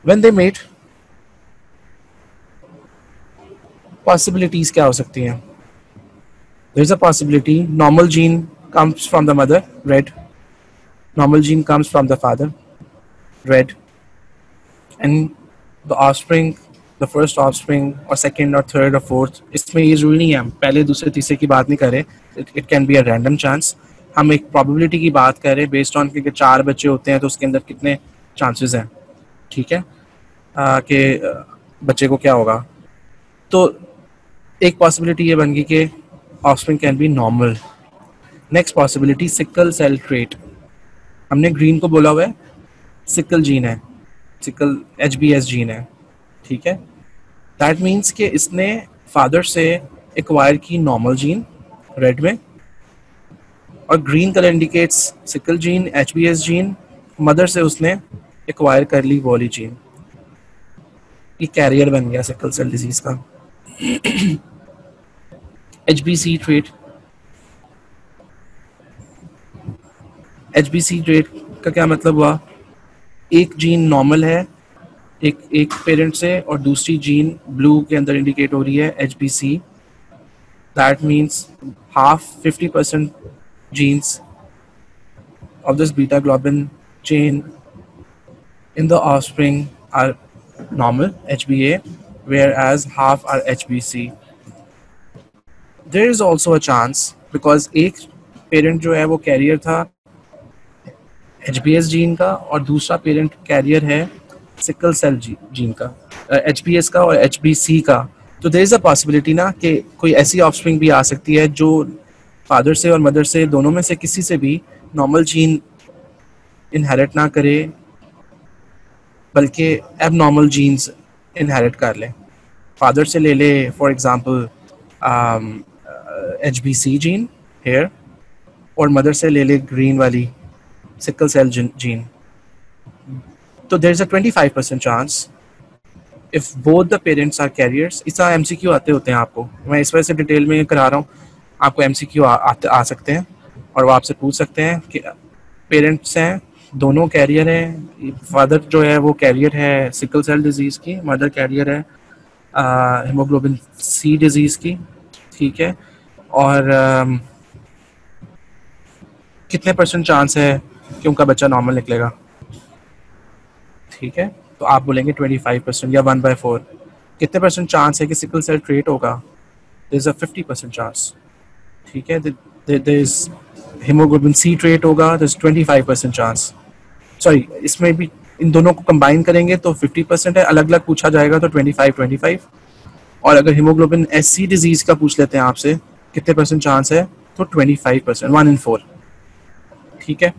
Speaker 1: When they mate, possibilities क्या हो सकती हैं? There is a possibility normal gene comes from the mother, red, normal gene comes from the father, red, and the offspring, the first offspring और second और third और fourth, इसमें ये जरूरी नहीं है, हम पहले दूसरे तीसरे की बात नहीं कर रहे, it can be a random chance. हम एक प्रोबेबिलिटी की बात कर रहे हैं बेस्ड ऑन कि 4 बच्चे होते हैं तो उसके अंदर कितने चांसेस हैं, ठीक है, कि बच्चे को क्या होगा। तो एक पॉसिबिलिटी ये बन गई कि offspring can be normal. Next possibility sickle cell trait, हमने ग्रीन को बोला हुआ है सिकल जीन है, सिकल HbS जीन है, ठीक है। दैट मीन्स कि इसने फादर से एक्वायर की नॉर्मल जीन रेड में, और green colour indicates sickle gene, HbS gene, mother से उसने एक्वायर कर ली वॉली जीन, ये कैरियर बन गया सिकल सेल डिजीज का। HbC ट्रेट, HbC ट्रेट का क्या मतलब हुआ? एक जीन नॉर्मल है एक पेरेंट से, और दूसरी जीन ब्लू के अंदर इंडिकेट हो रही है HbC। That means half 50% genes of this beta globin chain in the offspring are normal HbA, whereas half are HbC. There is also a chance because एक पेरेंट जो है वो कैरियर था HbS जीन का, और दूसरा पेरेंट कैरियर है sickle cell gene का, HbS का और HbC का। तो देयर इज अ पॉसिबिलिटी ना कि कोई ऐसी ऑफस्प्रिंग भी आ सकती है जो फादर से और मदर से दोनों में से किसी से भी नॉर्मल जीन इनहेरिट ना करे, बल्कि एबनॉर्मल जीन्स इनहेरिट कर ले। फादर से ले ले for example HbC gene here, और मदर से ले ले ग्रीन वाली सिकल सेल जीन। तो there is a 25% chance if both the parents are carriers. इसका MCQ आते होते हैं आपको, मैं इस वजह से डिटेल में करा रहा हूँ, आपको MCQ आ सकते हैं और वो आपसे पूछ सकते हैं कि पेरेंट्स हैं दोनों कैरियर हैं, फादर जो है वो कैरियर है सिकल सेल डिजीज़ की, मदर कैरियर है हीमोग्लोबिन C डिजीज़ की, ठीक है, और कितने % चांस है कि उनका बच्चा नॉर्मल निकलेगा, ठीक है। तो आप बोलेंगे 25% या 1/4। कितने % चांस है कि सिकल सेल ट्रेट होगा? देयर इज अ 50% चांस, ठीक है। There is haemoglobin C trait होगा, देयर इज 25% चांस। सॉरी, इसमें भी इन दोनों को कंबाइन करेंगे तो 50% है, अलग अलग पूछा जाएगा तो 25-25। और अगर हीमोग्लोबिन SC डिजीज का पूछ लेते हैं आपसे कितने % चांस है, तो 25%, 1 in 4, ठीक है।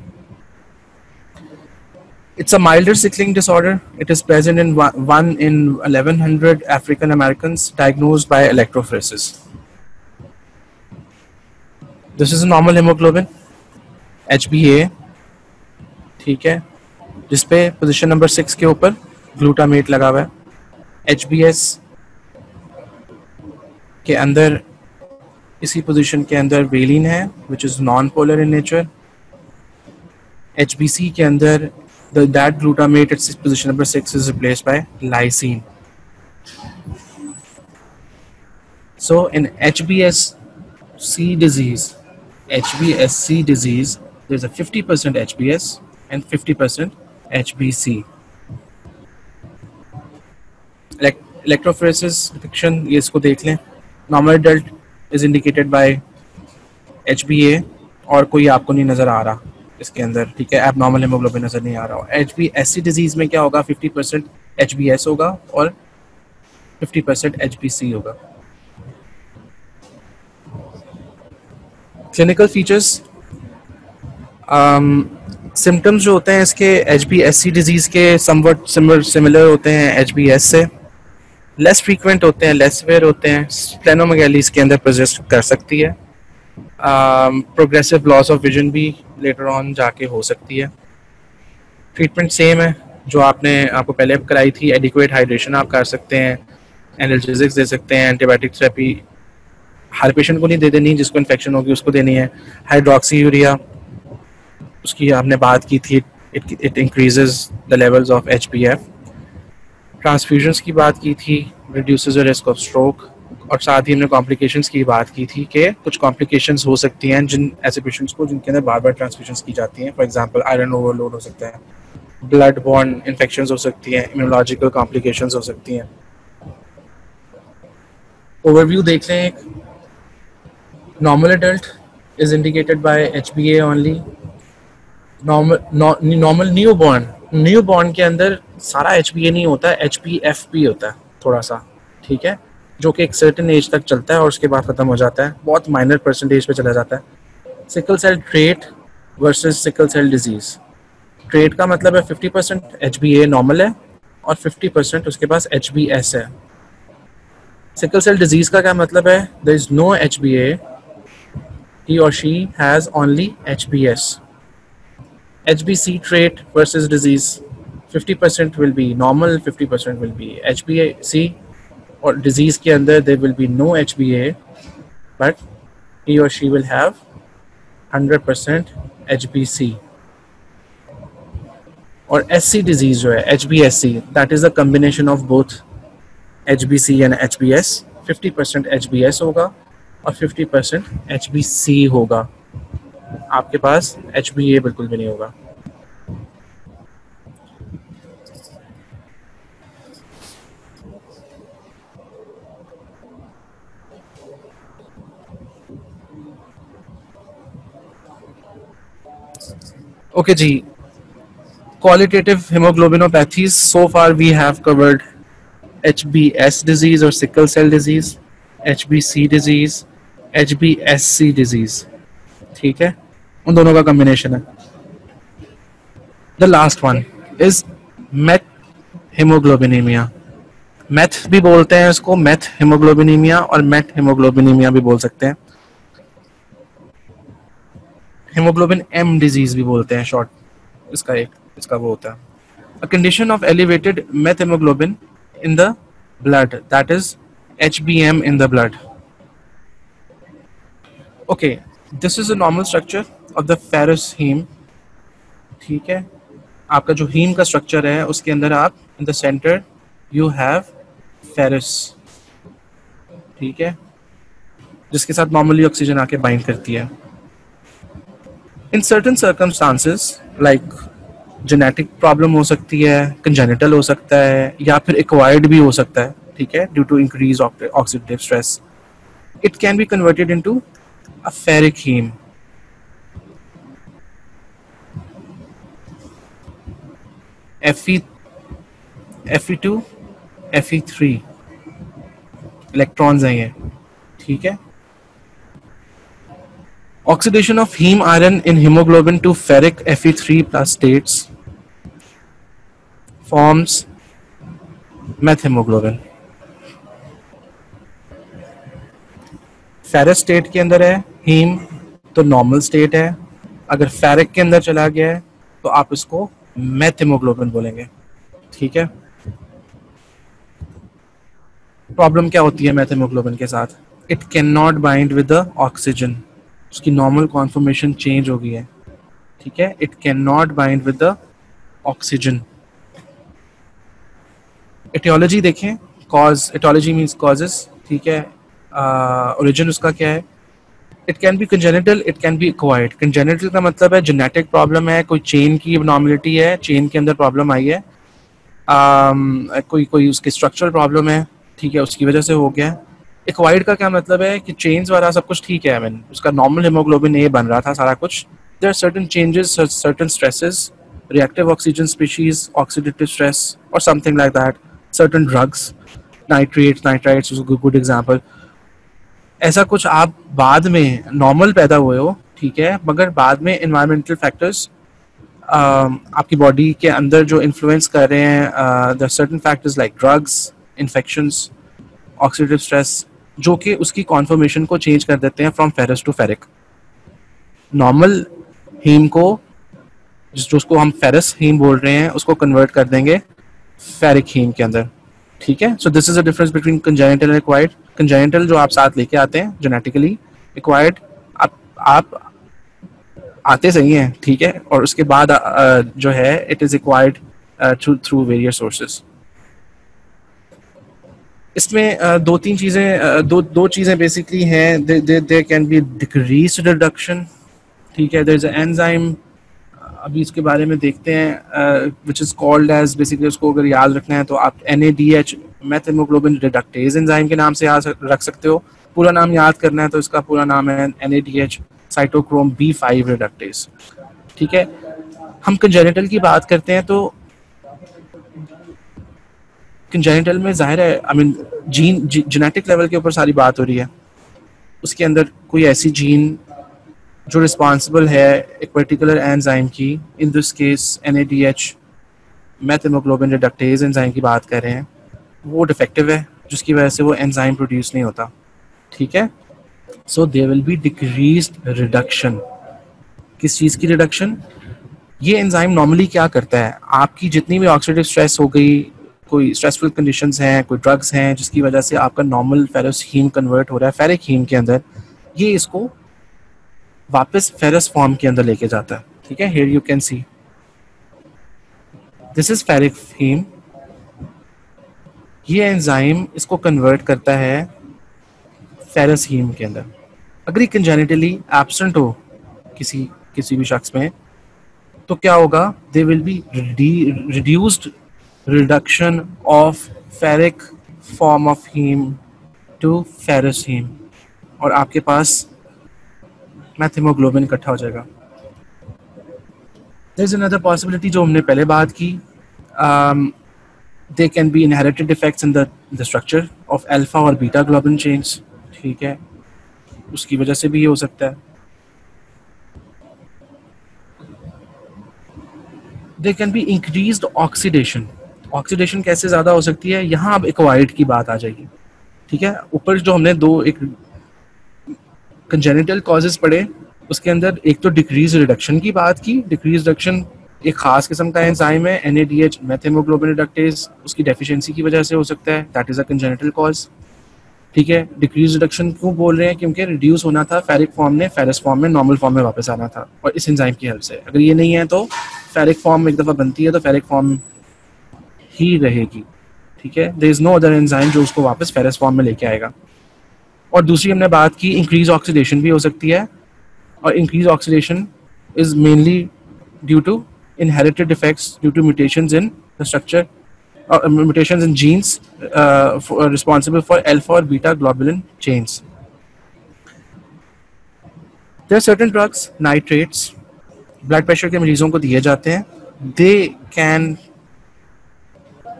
Speaker 1: It's a milder sickling disorder. It is present in 1 in 1100 African Americans diagnosed by electrophoresis. This is a normal hemoglobin. HbA, ठीक है, जिसपे पोजीशन नंबर 6 के ऊपर ग्लूटामेट लगा हुआ है। HbS के अंदर, इसी पोजीशन के अंदर वेलिन है which is non polar in nature. HbC के अंदर that glutamate at position number 6 is replaced by lysine. So in HbSc disease, there's a 50% HbS and 50% HbC. Electrophoresis detection, ये इसको देख लें। Normal adult is indicated by HbA और कोई आपको नहीं नज़र आ रहा इसके अंदर, ठीक है, एबनॉर्मल हेमोग्लोबिन नज़र नहीं आ रहा। HbSc डिजीज़ में क्या होगा, 50% HbS होगा और 50% HbC होगा। क्लिनिकल फीचर्स, सिम्टम्स जो होते हैं इसके HbSc डिजीज़ के समवट सिमिलर होते हैं HbS से, लेस फ्रीक्वेंट होते हैं, लेस वेयर होते हैं। स्प्लेनोमेगाली इसके अंदर प्रोजेस्ट कर सकती है। प्रोग्रेसिव लॉस ऑफ विजन भी लेटर ऑन जाके हो सकती है। ट्रीटमेंट सेम है जो आपको पहले कराई थी। एडिक्वेट हाइड्रेशन आप कर सकते हैं, एनाल्जेसिक्स दे सकते हैं, एंटीबायोटिक थेरेपी हर पेशेंट को नहीं दे देनी, जिसको इन्फेक्शन होगी उसको देनी है। हाइड्रोक्सी यूरिया उसकी आपने बात की थी, it increases the levels of HbF। Transfusions की बात की थी, reduces the risk of stroke. और साथ ही हमने कॉम्प्लिकेशंस की बात की थी कि कुछ कॉम्प्लिकेशंस हो सकती हैं जिन ऐसे पेशेंट्स को जिनके अंदर बार बार ट्रांसफ्यूजन्स की जाती हैं। फॉर एग्जांपल आयरन ओवरलोड हो सकता है, ब्लड बॉर्न इन्फेक्शंस हो सकती हैं, इम्यूनोलॉजिकल कॉम्प्लिकेशंस हो सकती हैं। ओवरव्यू देख लें एक। Normal adult is indicated by HbA only. Normal newborn के अंदर सारा HbA नहीं होता है, HbF भी होता है थोड़ा सा, ठीक है, जो कि एक सर्टेन एज तक चलता है और उसके बाद ख़त्म हो जाता है, बहुत माइनर परसेंटेज पे चला जाता है। Sickle cell trait versus sickle cell disease. Trait का मतलब है 50% HbA नॉर्मल है और 50% उसके पास HbS है। सिकल सेल डिजीज़ का क्या मतलब है, there is no HbA, he or she has only HbS। HbC trait versus disease, 50% will be normal, 50% will be HbC, और disease के अंदर there will be no HbA, but he or she will have 100% HbC। और SC disease जो है HbSC, that is a combination of both HbC and HbS। 50% HbS होगा और 50% HbC होगा, आपके पास HbA बिल्कुल भी नहीं होगा। Okay ji, qualitative hemoglobinopathies, so far we have covered HbS disease or sickle cell disease, HbC disease, HbSc disease, ठीक है, उन दोनों का कॉम्बिनेशन है। The last one is methemoglobinemia. Meth भी बोलते हैं इसको, मेथ हेमोग्लोबिनीमिया और मेथ हेमोग्लोबिनीमिया भी बोल सकते हैं। हेमोग्लोबिन M डिजीज भी बोलते हैं शॉर्ट, इसका वो होता है। A condition of elevated methaemoglobin in the blood, that is HbM in the blood. Okay, this is a normal structure of the ferrous haem, ठीक है, आपका जो हीम का स्ट्रक्चर है उसके अंदर आप in the centre you have ferrous, ठीक है, जिसके साथ नॉर्मली ऑक्सीजन आके बाइंड करती है। In certain circumstances like genetic problem हो सकती है, कंजेनिटल हो सकता है, या फिर एक्वायर्ड भी हो सकता है, ठीक है, due to increase oxidative stress, it can be converted into a ferric haem. Fe2, Fe3 electrons हैं ये, ठीक है। Oxidation of haem iron in haemoglobin to ferric Fe3 plus states forms methaemoglobin. Ferrous state के अंदर है haem, तो normal state है, अगर फेरिक के अंदर चला गया है तो आप इसको मेथ हीमोग्लोबिन बोलेंगे, ठीक है। प्रॉब्लम क्या होती है मेथ हीमोग्लोबिन के साथ? It can not bind with the oxygen, उसकी नॉर्मल कॉन्फॉर्मेशन चेंज हो गई है, ठीक है। It can not bind with the oxygen. Aetiology देखें, कॉज, एटियोलॉजी मीन्स कॉजेस, ठीक है। ओरिजिन उसका क्या है? It can be congenital, it can be acquired. Congenital का मतलब है जेनेटिक प्रॉब्लम है, कोई चेन की एबनॉर्मलिटी है, चेन के अंदर प्रॉब्लम आई है, कोई कोई उसकी स्ट्रक्चरल प्रॉब्लम है, ठीक है, उसकी वजह से हो गया। एक्वायर्ड का क्या मतलब है कि चेन्स वाला सब कुछ ठीक है, आई मीन उसका नॉर्मल हीमोग्लोबिन ए बन रहा था सारा कुछ, there are certain changes, certain stresses, reactive oxygen species, oxidative stress or something like that, certain drugs, nitrates, nitrites is a good example। ऐसा कुछ आप बाद में नॉर्मल पैदा हुए हो, ठीक है, मगर बाद में environmental factors आपकी बॉडी के अंदर जो इन्फ्लुएंस कर रहे हैं, the certain factors like drugs, infections, oxidative stress, जो कि उसकी कॉन्फॉर्मेशन को चेंज कर देते हैं from ferrous to ferric. Normal haem को, जो उसको हम फेरस हीम बोल रहे हैं, उसको कन्वर्ट कर देंगे फेरिक हीम के अंदर, ठीक है। सो this is the difference between congenital and acquired. Congenital जो आप साथ लेके आते हैं जेनेटिकली, एक्वायर्ड आप आते सही हैं, ठीक है, और उसके बाद जो है it is acquired through various sources. इसमें दो तीन चीज़ें, दो चीज़ें बेसिकली हैं। There can be decreased reduction, ठीक है। देयर इज अ एंजाइम, अभी इसके बारे में देखते हैं, which is called as, basically उसको अगर याद रखना है तो आप NADH, methaemoglobin reductase enzyme के नाम से याद रख सकते हो। पूरा नाम याद करना है तो इसका पूरा नाम है NADH साइटोक्रोम B5 रिडक्टेज, ठीक है। हम कंजेनिटल की बात करते हैं तो कंजेनिटल में जाहिर है, I mean gene, genetic level के ऊपर सारी बात हो रही है। उसके अंदर कोई ऐसी जीन जो रिस्पॉन्सिबल है एक पर्टिकुलर एंजाइम की, in this case NADH methaemoglobin reductase enzyme की बात कर रहे हैं, वो डिफेक्टिव है, जिसकी वजह से वो एंजाइम प्रोड्यूस नहीं होता, ठीक है। So there will be decreased reduction. किस चीज़ की रिडक्शन? ये एंजाइम नॉर्मली क्या करता है, आपकी जितनी भी ऑक्सीडेटिव स्ट्रेस हो गई, कोई स्ट्रेसफुल कंडीशंस हैं, कोई ड्रग्स हैं, जिसकी वजह से आपका नॉर्मल फेरस हीम कन्वर्ट हो रहा है फेरिक हीम के अंदर, ये इसको वापस फेरस फॉर्म के अंदर लेके जाता है, ठीक है। Here you can see this is ferric haem. ये एंजाइम इसको कन्वर्ट करता है फेरस हीम के अंदर। अगर ये कंजेनिटली एब्सेंट हो किसी किसी भी शख्स में, तो क्या होगा? They will be reduced reduction of ferric form of haem to ferrous haem, और आपके पास मेथ हीमोग्लोबिन इकट्ठा हो जाएगा। देयर इज अनदर पॉसिबिलिटी जो हमने पहले बात की, they can be inherited defects in the structure of alpha और बीटा ग्लोबिन चेन्स, ठीक है, उसकी वजह से भी ये हो सकता है। They can be increased oxidation. Oxidation कैसे ज़्यादा हो सकती है? यहाँ अब एक्वायर्ड की बात आ जाएगी, ठीक है। ऊपर जो हमने दो एक कंजेनिटल कॉजेज पढ़े, उसके अंदर एक तो डिक्रीज रिडक्शन की बात की। डिक्रीज रिडक्शन एक खास किस्म का एंजाइम है, NADH मेथ हीमोग्लोबिन रिडक्टेज, उसकी डेफिशिएंसी की वजह से हो सकता है, that is a congenital cause, ठीक है। डिक्रीज रिडक्शन क्यों बोल रहे हैं? क्योंकि रिड्यूस होना था फेरिक फॉर्म ने फेरस फॉर्म में नॉर्मल फॉर्म में वापस आना था, और इस एंजाइम की हेल्प से। अगर ये नहीं है तो फेरिक फॉर्म एक दफ़ा बनती है तो फेरिक फॉर्म ही रहेगी, ठीक है। There is no other enzyme जो उसको वापस फेरस फॉर्म में लेके आएगा। और दूसरी हमने बात की इंक्रीज ऑक्सीडेशन भी हो सकती है, और increase oxidation is mainly due to inherited defects due to mutations in the structure or mutations in genes responsible for alpha or beta globulin chains. There are certain drugs, nitrates, blood pressure के मरीजों को दिए जाते हैं, they can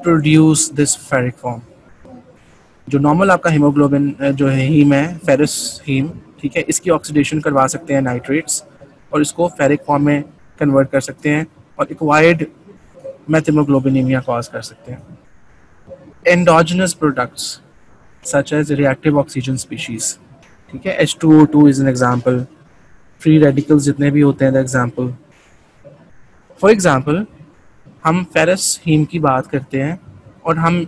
Speaker 1: produce this ferric form। जो normal आपका haemoglobin जो है हीम है, फेरस हीम, ठीक है, इसकी ऑक्सीडेशन करवा सकते हैं नाइट्रेट्स, और इसको फेरिक फॉर्म में कन्वर्ट कर सकते हैं, और एक्वायर्ड मेथ हीमोग्लोबिनीमिया कॉज कर सकते हैं। Endogenous products such as reactive oxygen species, ठीक है, H2O2 is an example, free radicals जितने भी होते हैं, फॉर एग्जाम्पल हम फेरस हीम की बात करते हैं और हम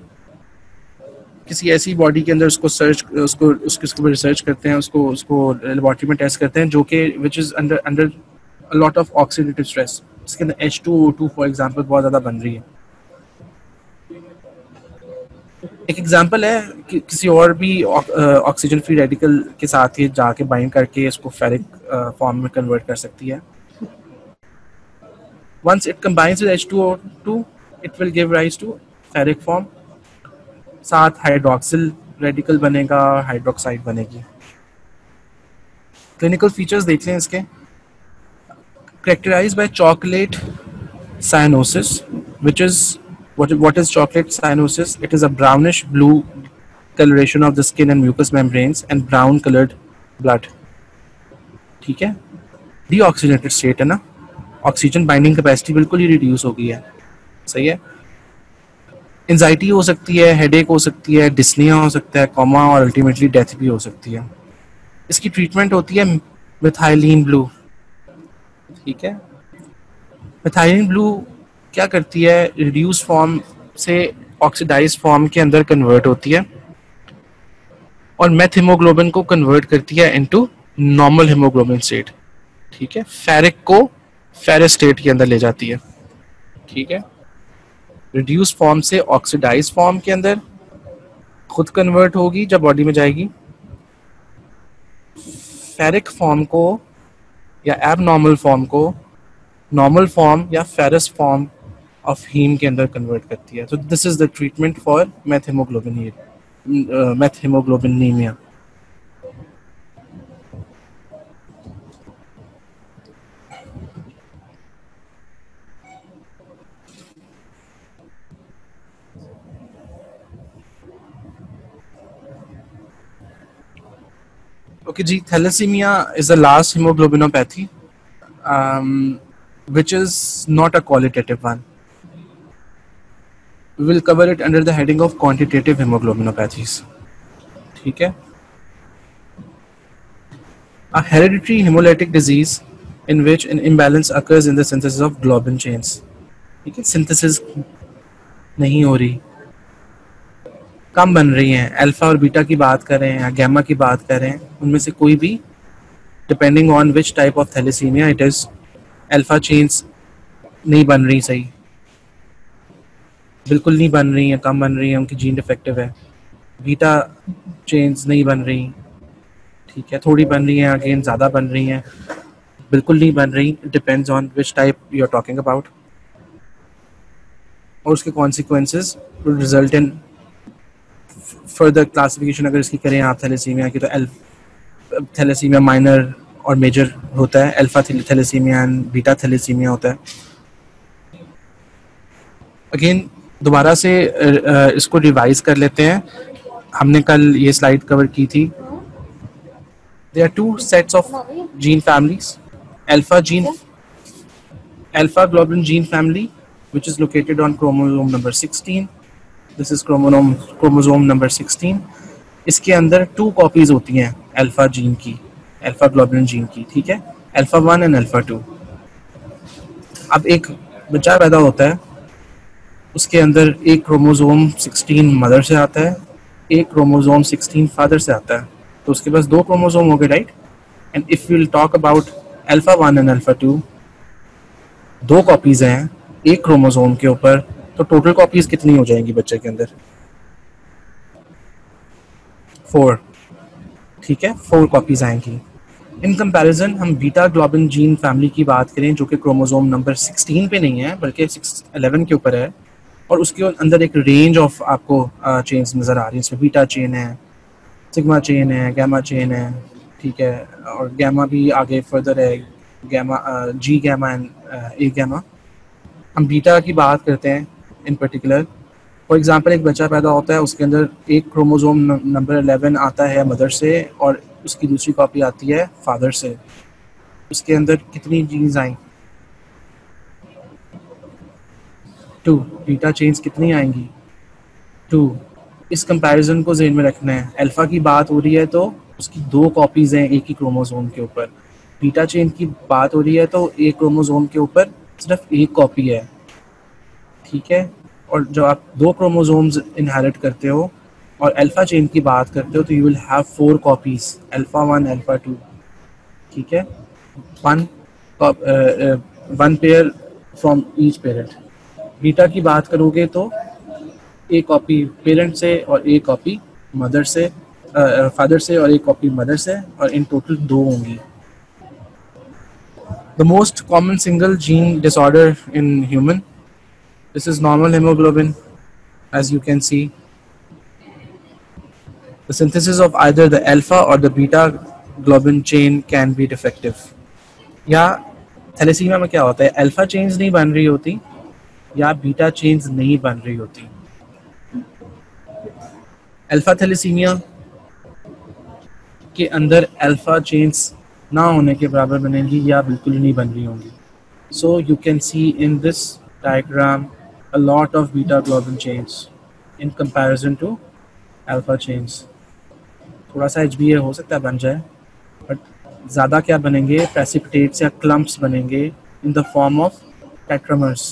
Speaker 1: किसी ऐसी बॉडी के अंदर उसको रिसर्च करते हैं, उसको लेबोरेटरी में टेस्ट करते हैं जो कि which is under under lot of oxidative stress, इसके अंदर H2O2 फॉर एग्जांपल बहुत ज़्यादा बन रही है। एक एग्जांपल है कि किसी और भी ऑक्सीजन फ्री रेडिकल के साथ ही जाके बाइंड करके इसको फेरिक फॉर्म में कन्वर्ट कर सकती है। Once it combines with H2O2, it will give rise to ferric form, साथ हाइड्रोक्सिल रेडिकल बनेगा, हाइड्रोक्साइड बनेगी। क्लिनिकल फीचर्स देख लें इसके। Characterized by chocolate cyanosis, which is what is chocolate cyanosis? It is a brownish blue coloration of the skin and mucous membranes and brown colored blood. ठीक है, deoxygenated state है ना, oxygen binding capacity बिल्कुल ही reduce हो गई है। सही है। एंजाइटी हो सकती है, हेडेक हो सकती है, डिस्निया हो सकता है, कोमा और अल्टीमेटली डेथ भी हो सकती है। इसकी ट्रीटमेंट होती है मिथाइलिन ब्लू। ठीक है, मिथाइलिन ब्लू क्या करती है, रिड्यूस फॉर्म से ऑक्सीडाइज फॉर्म के अंदर कन्वर्ट होती है और मेथ हीमोग्लोबिन को कन्वर्ट करती है इनटू नॉर्मल हीमोग्लोबिन स्टेट। ठीक है, फेरिक को फेरस स्टेट के अंदर ले जाती है। ठीक है, रिड्यूस फॉर्म से ऑक्सीडाइज फॉर्म के अंदर खुद कन्वर्ट होगी जब बॉडी में जाएगी, फेरिक फॉर्म को या एबनॉर्मल फॉर्म को नॉर्मल फॉर्म या फेरस फॉर्म ऑफ हीम के अंदर कन्वर्ट करती है। तो this is the treatment for methemoglobinemia. Okay, जी, thalassemia is the last hemoglobinopathy, which is not a qualitative one. We will cover it under the heading of quantitative hemoglobinopathies. ठीक है, a hereditary hemolytic disease in which an imbalance occurs in the synthesis of globin chains. ठीक है, synthesis नहीं हो रही, कम बन रही हैं। अल्फा और बीटा की बात करें या गैमा की बात करें, उनमें से कोई भी, depending on which type of thalassaemia it is, alpha chains नहीं बन रही, सही बिल्कुल नहीं बन रही हैं, कम बन रही हैं, उनकी जीन डिफेक्टिव है। बीटा चेन्स नहीं बन रही, ठीक है, थोड़ी बन रही हैं, अगेन ज़्यादा बन रही हैं, बिल्कुल नहीं बन रही, depends on which type you are talking about. और उसके consequences will result in further classification. अगर इसकी करें आप थैलेसीमिया की, तो थैलेसीमिया माइनर और मेजर होता है, alpha thalassaemia and beta thalassaemia होता है। अगेन दोबारा से इसको रिवाइज कर लेते हैं, हमने कल ये स्लाइड कवर की थी। There are two sets of gene families, alpha globulin gene family which is located on chromosome number 16. This is chromosome number 16. इसके अंदर 2 कॉपीज होती हैं अल्फा जीन की, अल्फा ग्लोबुलिन जीन की। ठीक है, अल्फा 1 एंड अल्फा 2। अब एक बच्चा पैदा होता है, उसके अंदर एक क्रोमोसोम 16 मदर से आता है, एक क्रोमोसोम 16 फादर से आता है, तो उसके पास 2 क्रोमोसोम हो गए, right. And if you will talk about alpha 1 and alpha 2, 2 copies हैं एक क्रोमोसोम के ऊपर, तो टोटल कॉपीज कितनी हो जाएंगी बच्चे के अंदर? 4। ठीक है, 4 कॉपीज आएंगी। इन कंपैरिजन हम बीटा ग्लोबिन जीन फैमिली की बात करें, जो कि क्रोमोसोम नंबर 16 पे नहीं है बल्कि 11 के ऊपर है, और उसके अंदर एक रेंज ऑफ आपको चेन्स नज़र आ रही है। इसमें बीटा चेन है, सिग्मा चेन है, गैमा चेन है, ठीक है, और गैमा भी आगे फर्दर है, gamma G gamma and A gamma. हम बीटा की बात करते हैं इन पर्टिकुलर। फॉर एग्जांपल एक बच्चा पैदा होता है, उसके अंदर एक क्रोमोसोम नंबर 11 आता है मदर से और उसकी दूसरी कॉपी आती है फादर से। उसके अंदर कितनी जीन्स आई? 2। बीटा चेन्स कितनी आएंगी? 2। इस कंपैरिजन को ज़हन में रखना है। अल्फा की बात हो रही है तो उसकी 2 कॉपीज हैं एक ही क्रोमोसोम के ऊपर, बीटा चेन की बात हो रही है तो एक क्रोमोसोम के ऊपर सिर्फ एक कॉपी है, ठीक है। और जब आप दो क्रोमोसोम्स इनहेरिट करते हो और अल्फा चेन की बात करते हो तो you will have 4 copies, alpha 1 alpha 2, ठीक है। One one pair from each parent. Beta की बात करोगे तो एक कॉपी पेरेंट से और एक कॉपी मदर से, फादर से और एक कॉपी मदर से, और इन टोटल 2 होंगी। The most common single gene disorder in human, this is normal hemoglobin. As you can see, the synthesis of either the alpha or the beta globin chain can be defective. या thalassaemia में क्या होता है, alpha chains नहीं बन रही होती या बीटा चेन्स नहीं बन रही होती। अल्फा थैलेसीमिया के अंदर अल्फा चेन्स ना होने के बराबर बनेंगी या बिल्कुल ही नहीं बन रही होंगी। So you can C in this diagram a lot of beta globin chains in comparison to alpha chains. थोड़ा सा HbA हो सकता है बन जाए, बट ज़्यादा क्या बनेंगे, प्रेसिपिटेट्स या क्लम्प्स बनेंगे in the form of tetramers,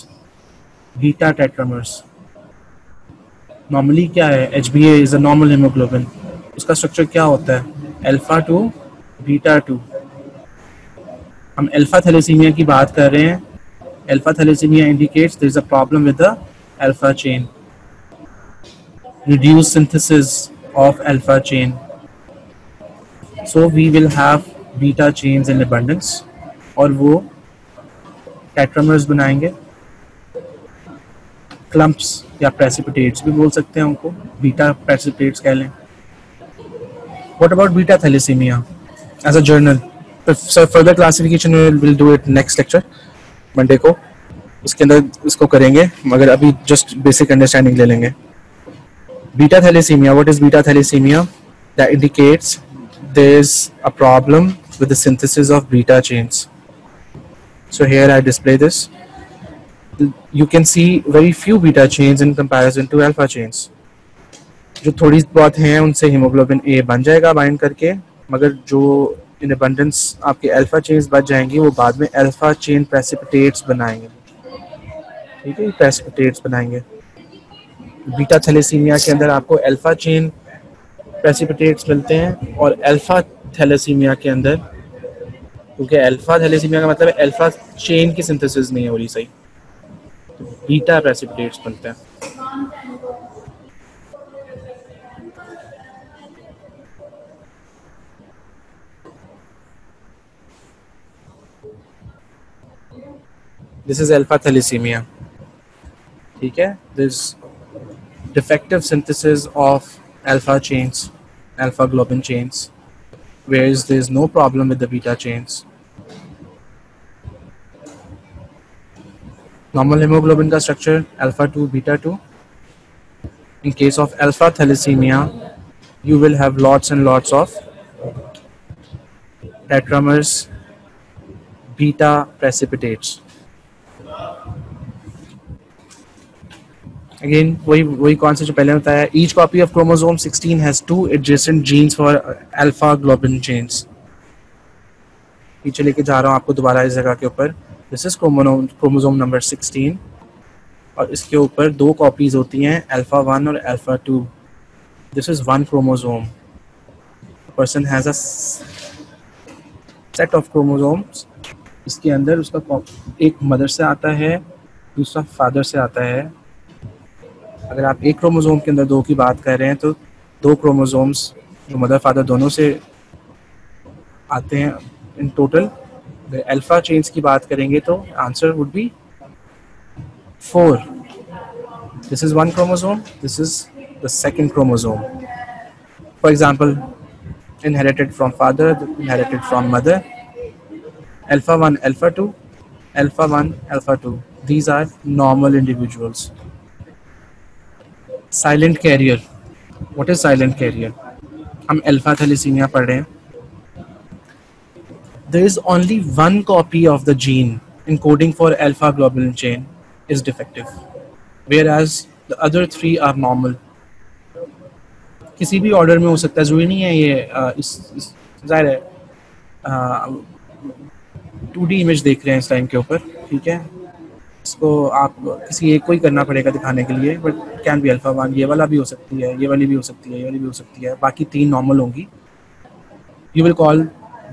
Speaker 1: beta tetramers. Normally क्या है, HbA is a normal haemoglobin, उसका स्ट्रक्चर क्या होता है, अल्फा 2 बीटा 2। हम अल्फा थैलेसीमिया की बात कर रहे हैं। Alpha thalassemia indicates there is a problem with the alpha chain, reduced synthesis of alpha chain. So we will have beta chains in abundance और वो tetramers बनाएंगे, clumps या precipitates भी बोल सकते हैं उनको, beta precipitates कह लें। What about beta thalassemia as a journal? So further classification we'll do it next lecture. Monday को उसके अंदर इसको करेंगे, मगर अभी जस्ट बेसिक अंडरस्टैंडिंग ले लेंगे। Beta thalassaemia, what is beta thalassaemia? That indicates there is a problem with the synthesis of beta chains. So here I display this, you can see very few beta chains in comparison to alpha chains. जो थोड़ी बहुत हैं उनसे haemoglobin A बन जाएगा bind करके, मगर जो इन अबंडेंस आपके अल्फा चेन्स बच जाएंगी वो बाद में अल्फा चेन प्रेसिपिटेट्स बनाएंगे, ठीक है, प्रेसिपिटेट्स बनाएंगे। बीटा थैलेसीमिया के अंदर आपको अल्फा चेन प्रेसिपिटेट्स मिलते हैं और अल्फा थैलेसीमिया के अंदर, क्योंकि अल्फा थैलेसीमिया का मतलब है अल्फा चेन की सिंथेसिस नहीं हो रही सही, तो बीटा प्रेसिपिटेट्स बनते हैं। This is alpha thalassemia, ठीक है। This defective synthesis of alpha chains, alpha globin chains, whereas there is no problem with the beta chains. Normal hemoglobin का structure alpha 2 beta 2. In case of alpha thalassemia, you will have lots and lots of tetramers, beta precipitates. Again, वही कौन से जो पहले बताया, each copy of chromosome 16 has 2 adjacent genes for alpha globin chains. पीछे लेके जा रहा हूँ आपको दोबारा इस जगह के ऊपर। This is chromosome number 16 और इसके ऊपर 2 कॉपीज होती हैं, alpha 1 और alpha 2. This is one chromosome. A person has a set of chromosomes. इसके अंदर उसका एक मदर से आता है, दूसरा फादर से आता है। अगर आप एक क्रोमोसोम के अंदर 2 की बात कर रहे हैं तो 2 क्रोमोसोम्स जो मदर फादर दोनों से आते हैं इन टोटल। अल्फा चेन्स की बात करेंगे तो answer would be 4. This is 1 chromosome, this is the second chromosome. For example, inherited from father, inherited from mother, alpha 1 alpha 2, alpha 1 alpha 2. These are normal individuals. Silent carrier, what is silent carrier? हम alpha thalassaemia पढ़ रहे हैं। There is only 1 copy of the gene encoding for alpha globin chain is defective, whereas the other 3 are normal. किसी भी order में हो सकता है, जरूरी नहीं है ये इस जाहिर है 2D इमेज देख रहे हैं इस टाइम के ऊपर, ठीक है। इसको आप किसी एक को ही करना पड़ेगा दिखाने के लिए, बट कैन बी अल्फा 1, ये वाला भी हो सकती है, ये वाली भी हो सकती है, ये वाली भी हो सकती है, बाकी 3 नॉर्मल होंगी। You will call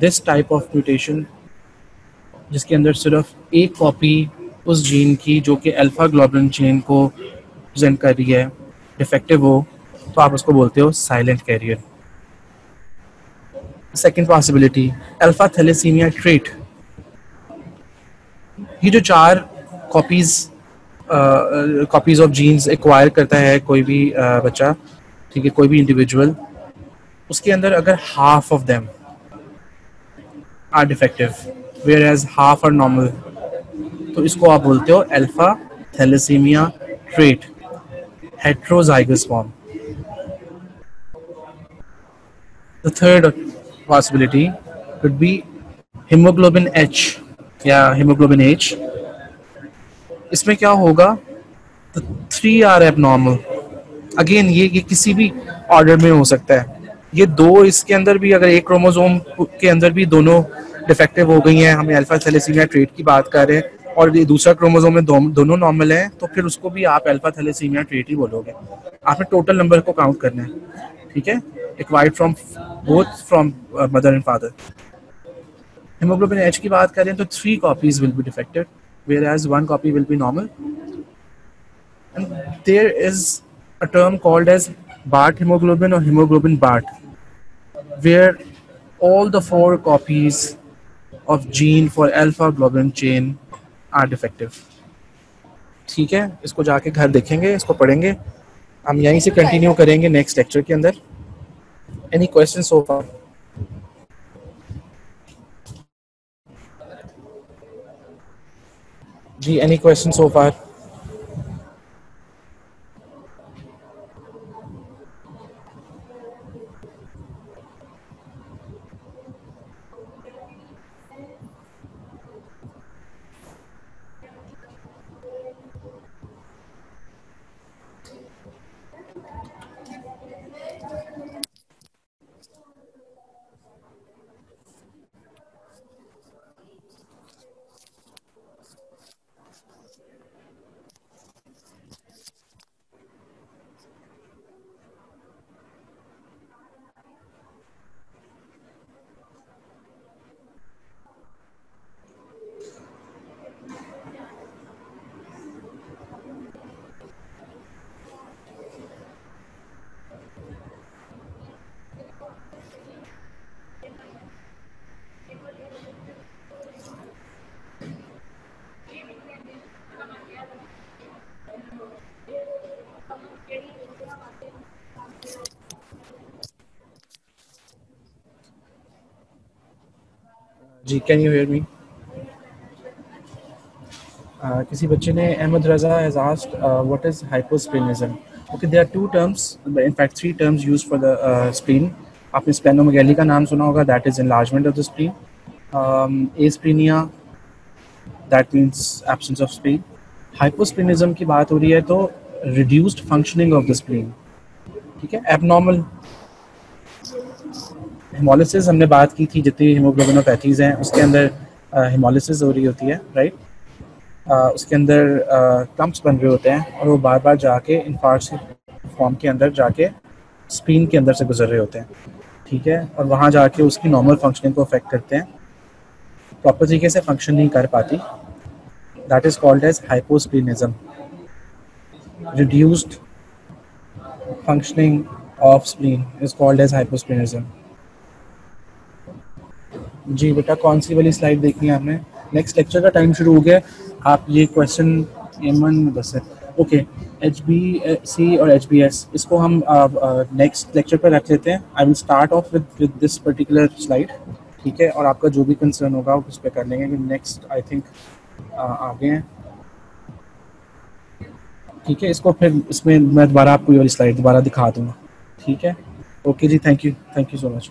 Speaker 1: this type of mutation जिसके अंदर सिर्फ एक कॉपी उस जीन की जो कि अल्फा ग्लोबुलिन चेन को प्रेजेंट कर रही है डिफेक्टिव हो, तो आप उसको बोलते हो silent carrier. Second possibility, alpha thalassaemia trait. ये जो 4 copies copies of genes acquire करता है कोई भी बच्चा, ठीक है, कोई भी इंडिविजुअल, उसके अंदर अगर half of them are defective whereas half are normal, तो इसको आप बोलते हो alpha thalassaemia trait, heterozygous form. The third possibility could be hemoglobin H या hemoglobin H। इसमें क्या होगा, तो 3 are abnormal। अगेन ये किसी भी ऑर्डर में हो सकता है। ये 2 इसके अंदर भी, अगर एक क्रोमोसोम के अंदर भी दोनों डिफेक्टिव हो गई हैं, हमें अल्फा थैलेसीमिया ट्रेट की बात कर रहे हैं, और ये दूसरा क्रोमोसोम में दोनों नॉर्मल हैं, तो फिर उसको भी आप अल्फा थैलेसीमिया ट्रेट ही बोलोगे। आपने टोटल नंबर को काउंट करना है, ठीक है, acquired from both from mother and father. Haemoglobin H की बात करें तो 3 copies will be defected whereas 1 copy will be normal, and there is a term called as Bart hemoglobin or hemoglobin Bart, where all the 4 copies of gene for alpha globin chain are defective। ठीक है, इसको जाके घर देखेंगे, इसको पढ़ेंगे, हम यहीं से कंटिन्यू करेंगे नेक्स्ट लेक्चर के अंदर। Any question so far? जी, एनी क्वेश्चन सो फार? जी, कैन यू हेयर मी? किसी बच्चे ने, Ahmed Raza has asked what is hyposplenism. Okay, there are 2 terms, in fact 3 terms used for the spleen। आपने स्प्लेनोमेगाली का नाम सुना होगा, that is enlargement of the spleen। Asplenia, that means absence of spleen. Hyposplenism की बात हो रही है तो reduced functioning of the spleen, ठीक है, एबनॉर्मल। हेमोलिसिस हमने बात की थी, जितनी हीमोग्लोबिनोपैथीज हैं उसके अंदर हेमोलिसिस हो रही होती है, राइट। उसके अंदर क्लम्प्स बन रहे होते हैं और वो बार बार जाके इन्फार्क्ट फॉर्म के अंदर जाके स्प्लीन के अंदर से गुजर रहे होते हैं, ठीक है, और वहाँ जाके उसकी नॉर्मल फंक्शनिंग को अफेक्ट करते हैं, प्रॉपर तरीके से फंक्शन नहीं कर पाती। That is called as hyposplenism, reduced functioning of spleen is called as hyposplenism. जी बेटा, कौन सी वाली स्लाइड देखनी है आपने? नेक्स्ट लेक्चर का टाइम शुरू हो गया, आप ये क्वेश्चन एमन में बस है। ओके, HBC और HBS इसको हम नेक्स्ट लेक्चर पर रख लेते हैं। I will start of with this particular slide, ठीक है, और आपका जो भी कंसर्न होगा उस पर कर लेंगे, नेक्स्ट आई थिंक आगे हैं, ठीक है। इसको फिर इसमें मैं दोबारा आपको ये वाली स्लाइड दोबारा दिखा दूँगा, ठीक है। ओके जी, थैंक यू सो मच।